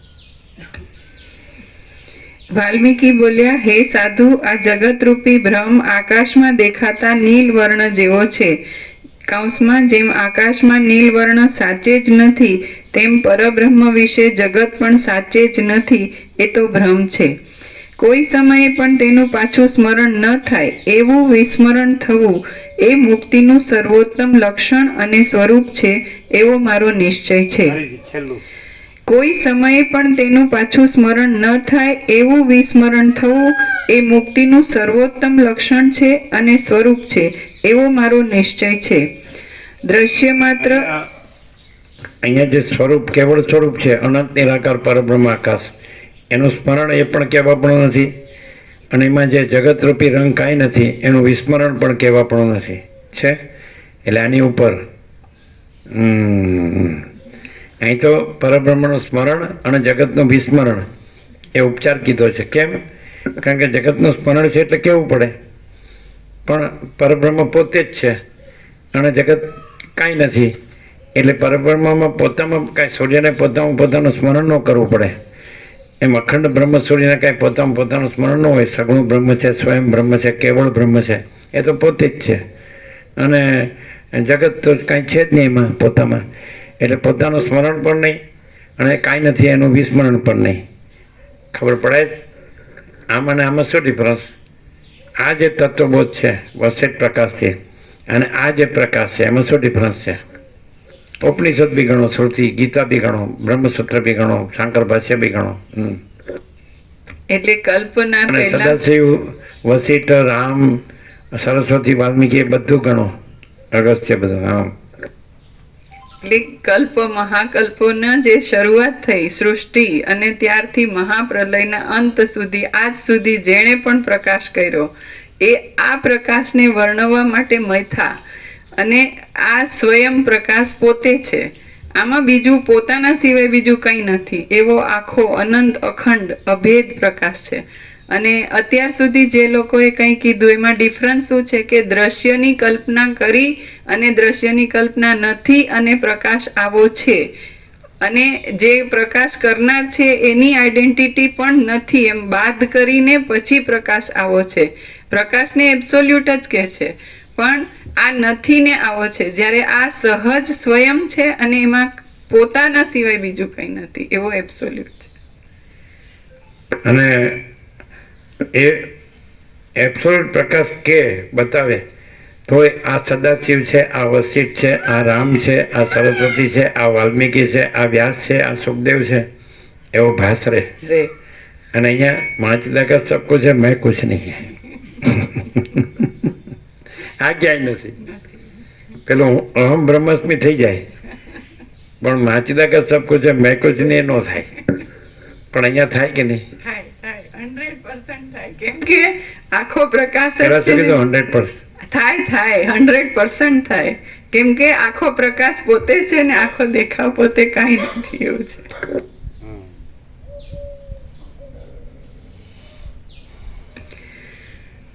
વાલ્મીકી બોલ્યા, હે સાધુ, આ જગતરૂપી બ્રહ્મ આકાશમાં દેખાતા નીલ વર્ણ જેવો છે. કૌંસમાં જેમ આકાશમાં નીલ વર્ણ સાચે જ નથી, તેમ પરબ્રહ્મ વિશે જગત પણ સાચે જ નથી, એ તો ભ્રમ છે. કોઈ સમયે પણ તેનું પાછું સ્મરણ ન થાય એવું વિસ્મરણ થવું એ મુક્તિનું સર્વોત્તમ લક્ષણ અને સ્વરૂપ છે, એવો મારો નિશ્ચય છે. છેલ્લું. કોઈ સમયે પણ તેનું પાછું સ્મરણ ન થાય એવું વિસ્મરણ થવું એ મુક્તિનું સર્વોત્તમ લક્ષણ છે અને સ્વરૂપ છે, એવો મારો નિશ્ચય છે. દ્રશ્ય માત્ર અહીંયા જે સ્વરૂપ કેવળ સ્વરૂપ છે, અનંત નિરાકાર પરબ્રહ્મ આકાશ, એનું સ્મરણ એ પણ કહેવાપણું નથી, અને એમાં જે જગતરૂપી રંગ કાંઈ નથી એનું વિસ્મરણ પણ કહેવાપણું નથી છે. એટલે આની ઉપર અહીં તો પરબ્રહ્મનું સ્મરણ અને જગતનું વિસ્મરણ એ ઉપચાર કીધો છે. કેમ? કારણ કે જગતનું સ્મરણ છે એટલે કહેવું પડે, પણ પરબ્રહ્મ પોતે જ છે અને જગત કાંઈ નથી, એટલે પરબ્રહ્મમાં પોતામાં કાંઈ સૂર્યને પોતાનું સ્મરણ ન કરવું પડે. એમ અખંડ બ્રહ્મ સૂર્યને કાંઈ પોતાનું સ્મરણ ન હોય. સગુણ બ્રહ્મ છે, સ્વયં બ્રહ્મ છે, કેવળ બ્રહ્મ છે, એ તો પોતે જ છે, અને જગત તો કાંઈ છે જ નહીં એમાં પોતામાં, એટલે પોતાનું સ્મરણ પણ નહીં અને કાંઈ નથી એનું વિસ્મરણ પણ નહીં. ખબર પડે જ આમાં ને આમાં શું ડિફરન્સ? આ જે તત્વબોધ છે વસેટ પ્રકાશથી, અને આ જે પ્રકાશ છે એમાં શું ડિફરન્સ છે? ઉપનિષદ બી ગણો, શ્રુતિ, ગીતા બી ગણો, બ્રહ્મસૂત્ર બી ગણો, શાંકર ભાષ્ય બી ગણો. એટલે કલ્પના અને પહેલા સદાશિવ, વશિષ્ઠ, રામ, સરસ્વતી, વાલ્મીકી એ બધું ગણો, અગસ્ત્ય બધું. હા, એટલે કલ્પ મહાકલ્પોના જે શરૂઆત થઈ સૃષ્ટિ અને ત્યારથી મહાપ્રલયના અંત સુધી આજ સુધી જેણે પણ પ્રકાશ કર્યો એ આ પ્રકાશને વર્ણવવા માટે મથા, અને આ સ્વયં પ્રકાશ પોતે છે. આમાં બીજું પોતાના સિવાય બીજું કંઈ નથી, એવો આખો અનંત અખંડ અભેદ પ્રકાશ છે. અને અત્યાર સુધી જે લોકોએ કંઈ કીધું એમાં ડિફરન્સ શું છે કે દ્રશ્યની કલ્પના કરી અને દ્રશ્યની કલ્પના નથી અને પ્રકાશ આવો છે, અને જે પ્રકાશ કરનાર છે એની આઈડેન્ટિટી પણ નથી, એમ બાદ કરીને પછી પ્રકાશ આવો છે. પ્રકાશને એબ્સોલ્યુટ જ કહે છે, પણ આ નથીને આવો છે, જ્યારે આ સહજ સ્વયં છે અને એમાં પોતાના સિવાય બીજું કંઈ નથી, એવો એબ્સોલ્યુટ છે. અને એ એબ્સોલ્યુટ પ્રકાશ કે બતાવે તો આ સદાશિવ છે, આ વશિષ્ઠ છે, આ રામ છે, આ સરસ્વતી છે, આ વાલ્મીકી છે, આ વ્યાસ છે, આ સુખદેવ છે, એવો ભાસ રહે. રે અને અહીંયા માચિદા કા સબ કુછ है मैं कुछ नहीं है. આ ક્યાંય નથી. પેલું અહમ બ્રહ્મસ્મી થઈ જાય, પણ માચિદા કા સબ કુછ है मैं कुछ नहीं ન થાય. પણ અહીંયા થાય કે નહીં? થાય 100% થાય, કેમ કે આખો પ્રકાશ જ પેલા છે શું ને. કીધું 100%? થાય 100% થાય, કેમ કે આખો પ્રકાશ પોતે છે ને આખો દેખાવ પોતે કાંઈ નથી, એવું છે.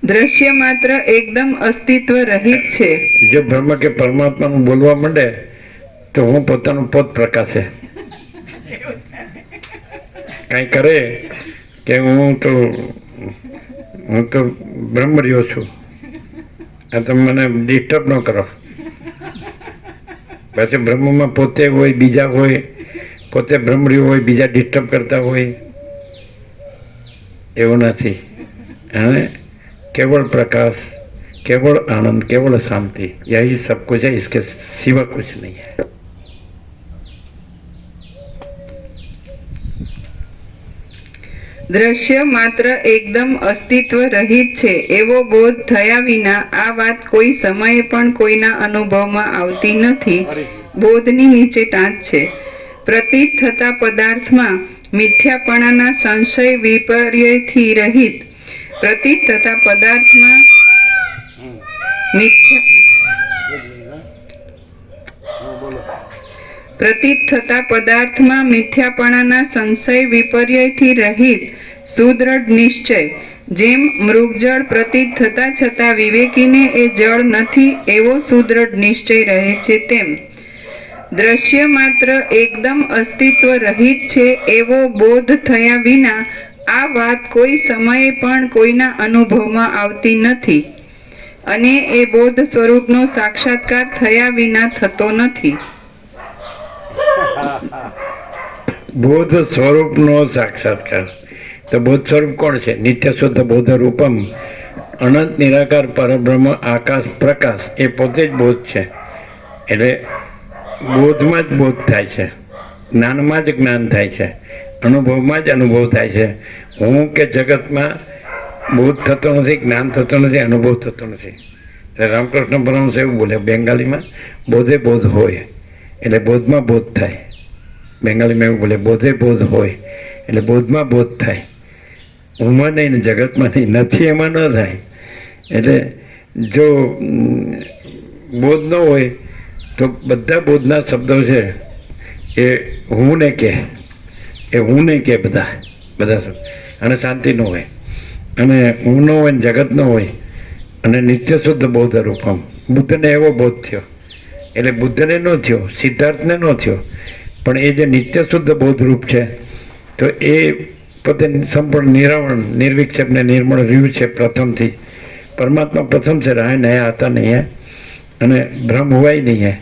દ્રશ્ય માત્ર એકદમ અસ્તિત્વ રહિત છે. જો બ્રહ્મ કે પરમાત્માનું બોલવા માંડે તો હું પોતાનું પોત પ્રકાશે કાંઈ કરે કે હું તો બ્રહ્મ રહ્યો છું, આ તમે મને ડિસ્ટર્બ ન કરો. પછી બ્રહ્મમાં પોતે હોય, બીજા હોય, પોતે બ્રહ્મ રહ્યો હોય, બીજા ડિસ્ટર્બ કરતા હોય, એવું નથી. અને केवल प्रकाश, केवल आनंद, केवल शांति, यही सब कुछ है, इसके सिवा कुछ नहीं है. દ્રશ્ય માત્ર એકદમ અસ્તિત્વ રહિત છે એવો બોધ થયા વિના આ વાત કોઈ સમયે પણ કોઈના અનુભવમાં આવતી નથી. બોધની નીચે ટાંચ છે. પ્રતીત થતા પદાર્થમાં મિથ્યાપણાના સંશય વિપર્યયથી રહિત. પ્રતીત થતા પદાર્થમાં પ્રતીત થતા પદાર્થમાં મિથ્યાપણાના સંશય વિપર્યયથી રહિત સુદૃઢ નિશ્ચય. જેમ મૃગજળ પ્રતીત થતા છતાં વિવેકીને એ જળ નથી એવો સુદૃઢ નિશ્ચય રહે છે, તેમ દ્રશ્ય માત્ર એકદમ અસ્તિત્વ રહિત છે એવો બોધ થયા વિના આ વાત કોઈ સમયે પણ કોઈના અનુભવમાં આવતી નથી અને એ બોધ સ્વરૂપનો સાક્ષાત્કાર થયા વિના થતો નથી. બોધ સ્વરૂપનો સાક્ષાત્કાર. તો બોધ સ્વરૂપ કોણ છે? નિત્ય શુદ્ધ બોધ રૂપમ, અનંત નિરાકાર પરબ્રહ્મ આકાશ પ્રકાશ, એ પોતે જ બોધ છે. એટલે બોધમાં જ બોધ થાય છે, જ્ઞાનમાં જ જ્ઞાન થાય છે, અનુભવમાં જ અનુભવ થાય છે. હું કે જગતમાં બોધ થતો નથી, જ્ઞાન થતો નથી, અનુભવ થતો નથી. એટલે રામકૃષ્ણ પરમહંસ એવું બોલે બેંગાલીમાં, બોધે બોધ હોય એટલે બોધમાં બોધ થાય. બેંગાલીમાં એવું બોલે, બોધે બોધ હોય એટલે બોધમાં બોધ થાય. ઉંમાં નહીં ને જગતમાં નહીં, નથી એમાં ન થાય. એટલે જો બોધ ન હોય તો બધા બોધના શબ્દો છે એ હું ને કે, એ હું ને કે બધા શબ્દ. અને શાંતિ ન હોય, અને હું ન હોય ને જગત ન હોય, અને નિત્ય શુદ્ધ બૌદ્ધ રૂપમ. બુદ્ધને એવો બોધ થયો. એટલે બુદ્ધને ન થયો, સિદ્ધાર્થને ન થયો, પણ એ જે નિત્ય શુદ્ધ બૌદ્ધ રૂપ છે તો એ પોતે સંપૂર્ણ નિરાવરણ, નિર્વિક્ષેપ ને નિર્મળ રહ્યું છે પ્રથમથી. પરમાત્મા પ્રથમ છે, રાય નયા હતા નહીં હે, અને ભ્રમ હોવાય નહીં હે.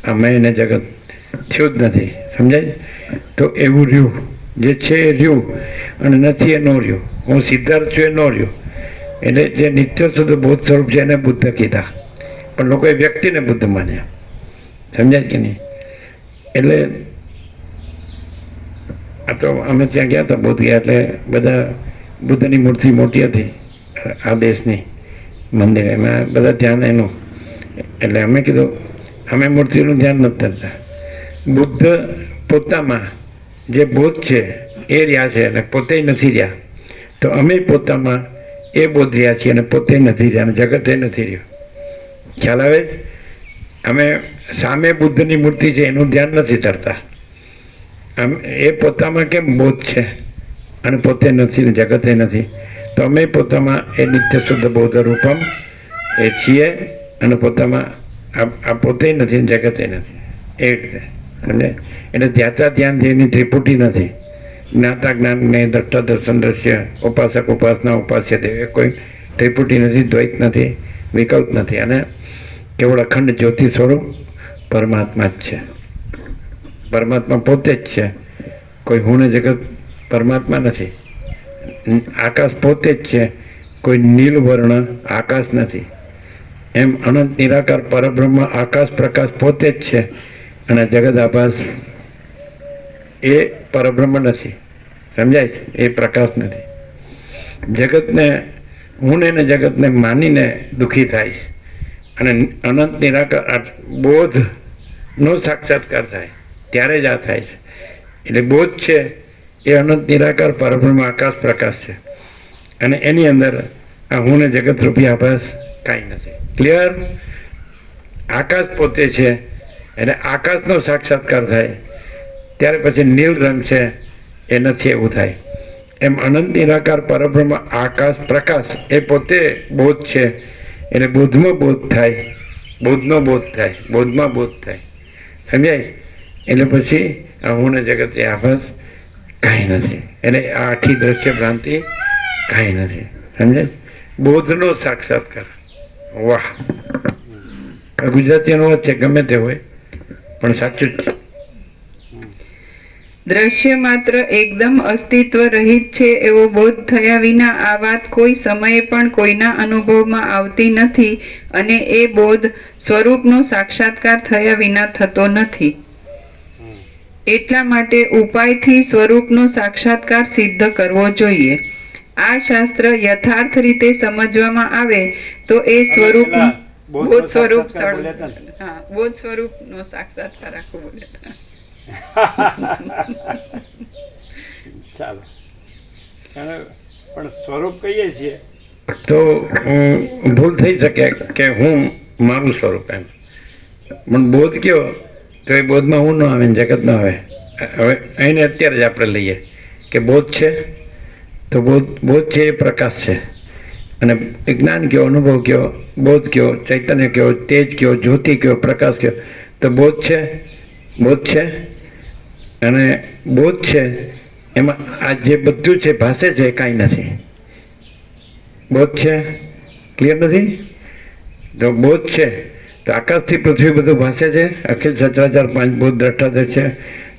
આ મેં ને જગત થયું જ નથી, સમજાય? તો એવું રહ્યું, જે છે એ રહ્યું, અને નથી એ ન રહ્યું. હું સિદ્ધાર્થ છું એ ન રહ્યું. એટલે જે નિત્ય શુદ્ધ બોધ સ્વરૂપ છે એને બુદ્ધ કીધા, પણ લોકોએ વ્યક્તિને બુદ્ધ માન્યા. સમજાય કે નહીં? એટલે આ તો અમે ત્યાં ગયા હતા, બુદ્ધ ગયા, એટલે બધા બુદ્ધની મૂર્તિ મોટી હતી આ દેશની મંદિર, એમાં બધા ધ્યાન એનું. એટલે અમે કીધું અમે મૂર્તિનું ધ્યાન નથી કરતા. બુદ્ધ પોતામાં જે બોધ છે એ રહ્યા છે અને પોતે નથી રહ્યા. તો અમે પોતામાં એ બોધ રહ્યા છીએ અને પોતે નથી રહ્યા, અને જગત એ નથી રહ્યું. ખ્યાલ આવે? અમે સામે બુદ્ધની મૂર્તિ છે એનું ધ્યાન નથી કરતા. એ પોતામાં કેમ બોધ છે અને પોતે નથી ને જગતે નથી. તો અમે પોતામાં એ નિત્ય શુદ્ધ બૌદ્ધ રૂપમ એ છીએ, અને પોતામાં આ પોતે નથી ને જગતે નથી. એ રીતે સમજે? એટલે ધ્યાતા ધ્યાન જેની ત્રિપુટી નથી. જ્ઞાતા જ્ઞાન જ્ઞેય દ્રષ્ટા દર્શન દ્રશ્ય, ઉપાસક ઉપાસના ઉપાસ્ય દેવ, એ કોઈ ત્રિપુટી નથી, દ્વૈત નથી, વિકલ્પ નથી. અને કેવળ અખંડ જ્યોતિ સ્વરૂપ પરમાત્મા જ છે. પરમાત્મા પોતે જ છે, કોઈ હું ને જગત પરમાત્મા નથી. આકાશ પોતે જ છે, કોઈ નીલવર્ણ આકાશ નથી. એમ અનંત નિરાકાર પરબ્રહ્મ આકાશ પ્રકાશ પોતે જ છે, અને જગત આભાસ એ પરબ્રહ્મ નથી. સમજાય છે? એ પ્રકાશ નથી. જગતને હું ને જગતને માનીને દુઃખી થાય છે, અને અનંત નિરાકાર બોધનો સાક્ષાત્કાર થાય ત્યારે જ આ થાય છે. એટલે બોધ છે એ અનંત નિરાકાર પરબ્રહ્મ આકાશ પ્રકાશ છે, અને એની અંદર આ હું ને જગત રૂપી આભાસ કાંઈ નથી. ક્લિયર? આકાશ પોતે છે, એટલે આકાશનો સાક્ષાત્કાર થાય ત્યારે પછી નીલ રંગ છે એ નથી એવું થાય. એમ અનંત નિરાકાર પરબ્રહ્મ આકાશ પ્રકાશ એ પોતે બોધ છે, એટલે બોધમાં બોધ થાય, બોધનો બોધ થાય, બોધમાં બોધ થાય. સમજાય? એટલે પછી આ હું ને જગત એ આભાસ કાંઈ નથી. એટલે આ આખી દ્રશ્ય ભ્રાંતિ કાંઈ નથી. સમજાય? બોધનો સાક્ષાત્કાર. વાહ! ગુજરાતી અનુવાદ છે, ગમે તે હોય પણ સાચું જ છે. દ્રશ્ય માત્ર એકદમ અસ્તિત્વ રહિત છે એવો બોધ થયા વિના આ વાત કોઈ સમયે પણ કોઈના અનુભવમાં આવતી નથી, અને એ બોધ સ્વરૂપનો સાક્ષાત્કાર થયા વિના થતો નથી. એટલા માટે ઉપાયથી સ્વરૂપનો સાક્ષાત્કાર સિદ્ધ કરવો જોઈએ. આ શાસ્ત્ર યથાર્થ રીતે સમજવામાં આવે તો એ સ્વરૂપ બોધ સ્વરૂપ બોધ સ્વરૂપનો સાક્ષાત્કાર આખું બોલ્યા હતા. ચાલો. પણ સ્વરૂપ કહીએ છીએ તો ભૂલ થઈ શકે કે હું મારું સ્વરૂપ એમ, પણ બોધ કયો તો એ બોધમાં હું ન આવે ને જગત ન આવે. હવે અહીંને અત્યારે જ આપણે લઈએ કે બોધ છે, તો બોધ છે એ પ્રકાશ છે, અને જ્ઞાન કયો, અનુભવ કયો, બોધ કયો, ચૈતન્ય કયો, તેજ કયો, જ્યોતિ કયો, પ્રકાશ કયો, તો બોધ છે. બોધ છે, અને બોધ છે એમાં આ જે બધું છે ભાષે છે એ કાંઈ નથી. બોધ છે. ક્લિયર નથી? તો બોધ છે તો આકાશથી પૃથ્વી બધું ભાષે છે, અખિલ સચરાચર પાંચ બોધ દ્રષ્ટાદર છે,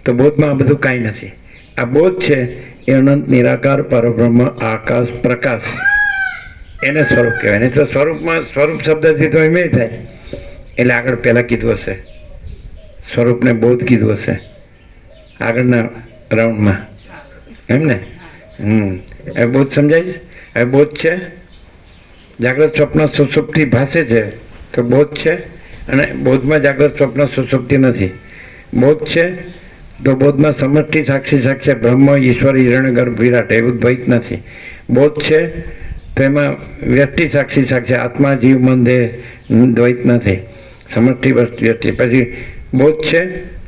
તો બોધમાં આ બધું કાંઈ નથી. આ બોધ છે એ અનંત નિરાકાર પરબ્રહ્મ આકાશ પ્રકાશ, એને સ્વરૂપ કહેવાય. નહીં તો સ્વરૂપમાં સ્વરૂપ શબ્દથી તો એમ થાય, એટલે આગળ પહેલાં કીધું હશે સ્વરૂપને બોધ કીધું હશે આગળના રાઉન્ડમાં, એમ ને? એ બોધ સમજાય છે? એ બોધ છે, જાગ્રત સ્વપ્ન સુષુપ્તિ ભાષે છે તો બોધ છે, અને બોધમાં જાગ્રત સ્વપ્ન સુષુપ્તિ નથી. બોધ છે તો બોધમાં સમષ્ટિ સાક્ષી સાક્ષી બ્રહ્મ ઈશ્વર હિરણ્યગર્ભ વિરાટ એવું દ્વૈત નથી. બોધ છે તો એમાં વ્યક્તિ સાક્ષી સાક્ષી આત્મા જીવ મન દેહ દ્વૈત નથી, સમષ્ટિ વ્યક્તિ. પછી બોધ છે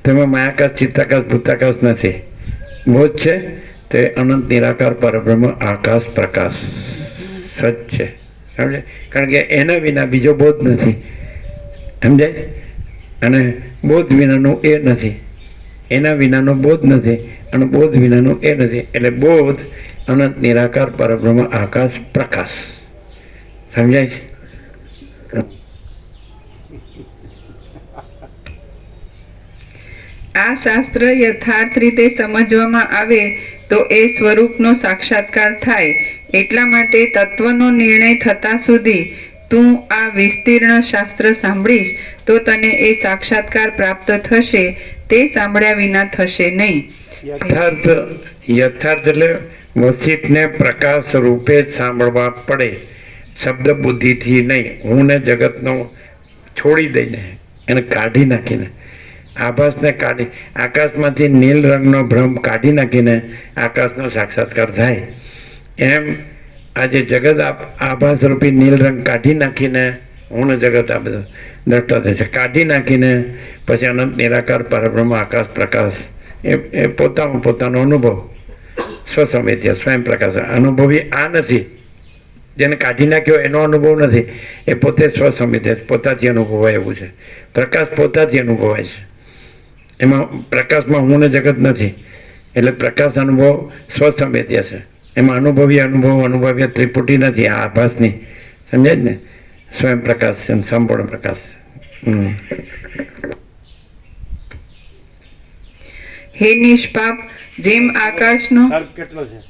તો એમાં માયાકાશ ચિત્તાકાશ ભૂતાકાશ નથી. બોધ છે તે અનંત નિરાકાર પરબ્રહ્મ આકાશ પ્રકાશ સચ છે. સમજે? કારણ કે એના વિના બીજો બોધ નથી. સમજાય? અને બોધ વિનાનું એ નથી, એના વિનાનો બોધ નથી, અને બોધ વિનાનું એ નથી. એટલે બોધ અનંત નિરાકાર પરબ્રહ્મ આકાશ પ્રકાશ. સમજાય છે? આ શાસ્ત્ર યથાર્થ રીતે સમજવામાં આવે તો એ સ્વરૂપનો સાક્ષાત્કાર થાય. એટલા માટે તત્વનો નિર્ણય થતા સુધી તું આ વિસ્તીર્ણ શાસ્ત્ર સાંભળીશ તો તને એ સાક્ષાત્કાર પ્રાપ્ત થશે, તે સાંભળ્યા વિના થશે નહીં. યથાર્થ એટલે વસિષ્ઠને પ્રકાશ રૂપે જ સાંભળવા પડે, શબ્દ બુદ્ધિથી નહીં. હું ને જગતનો છોડી દઈને એને કાઢી નાખીને આભાસને કાઢી આકાશમાંથી નીલ રંગનો ભ્રમ કાઢી નાખીને આકાશનો સાક્ષાત્કાર થાય. એમ આજે જગત આભાસ રૂપી નીલ રંગ કાઢી નાખીને હું ને જગત આ બધું દ્રષ્ટા થાય છે. કાઢી નાખીને પછી અનંત નિરાકાર પરબ્રહ્મ આકાશ પ્રકાશ એ પોતાનો અનુભવ સ્વસંવેદ્ય સ્વયં પ્રકાશ. અનુભવી આ નથી, જેને કાઢી નાખ્યો એનો અનુભવ નથી, એ પોતે સ્વસંવેદ્ય પોતાથી અનુભવાય એવું છે. પ્રકાશ પોતાથી અનુભવાય છે, એમાં પ્રકાશમાં હું ને જગત નથી. એટલે પ્રકાશ અનુભવ સ્વસંવેદ્ય છે, એમાં અનુભવ્ય ત્રિપુટી નથી આ આભાસની. સમજાય જ ને? સ્વયં પ્રકાશ એમ સંપૂર્ણ પ્રકાશ. હે નિષ્પાપ, જેમ આકાશનો તર્ક કેટલો છે?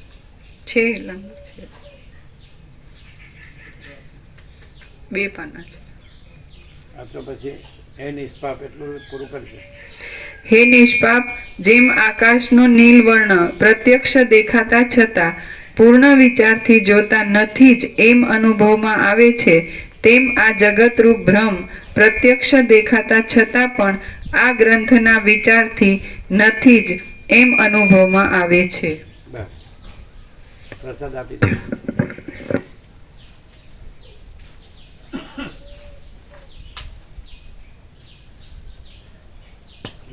છે લંબ છે, 2 પાના છે. આ તો પછી એ નિષ્પાપ એટલું પૂરું કરશે. હે નિષ્પાપ, જેમ આકાશનો નીલ વર્ણ પ્રત્યક્ષ દેખાતા છતાં પૂર્ણ વિચારથી જોતા નથી જ એમ અનુભવમાં આવે છે, તેમ આ જગતરૂપ ભ્રમ પ્રત્યક્ષ દેખાતા છતાં પણ આ ગ્રંથના વિચારથી નથી જ એમ અનુભવમાં આવે છે. બસ પ્રસાદ આપી દે.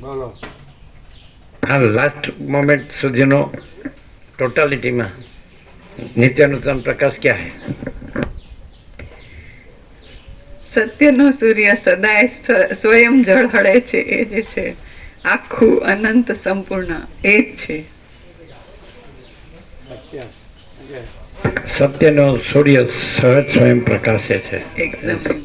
બોલો. આ લાસ્ટ મોમેન્ટ સુધીનો ટોટાલિટીમાં નિત્યાનૂતન પ્રકાશ ક્યાં હે? સત્યનો સૂર્ય સદાય સ્વયં ઝળહળે છે, એ જે છે આખું અનંત સંપૂર્ણ એ જ છે. સત્યનો સૂર્ય સહજ સ્વયં પ્રકાશે છે. એકદમ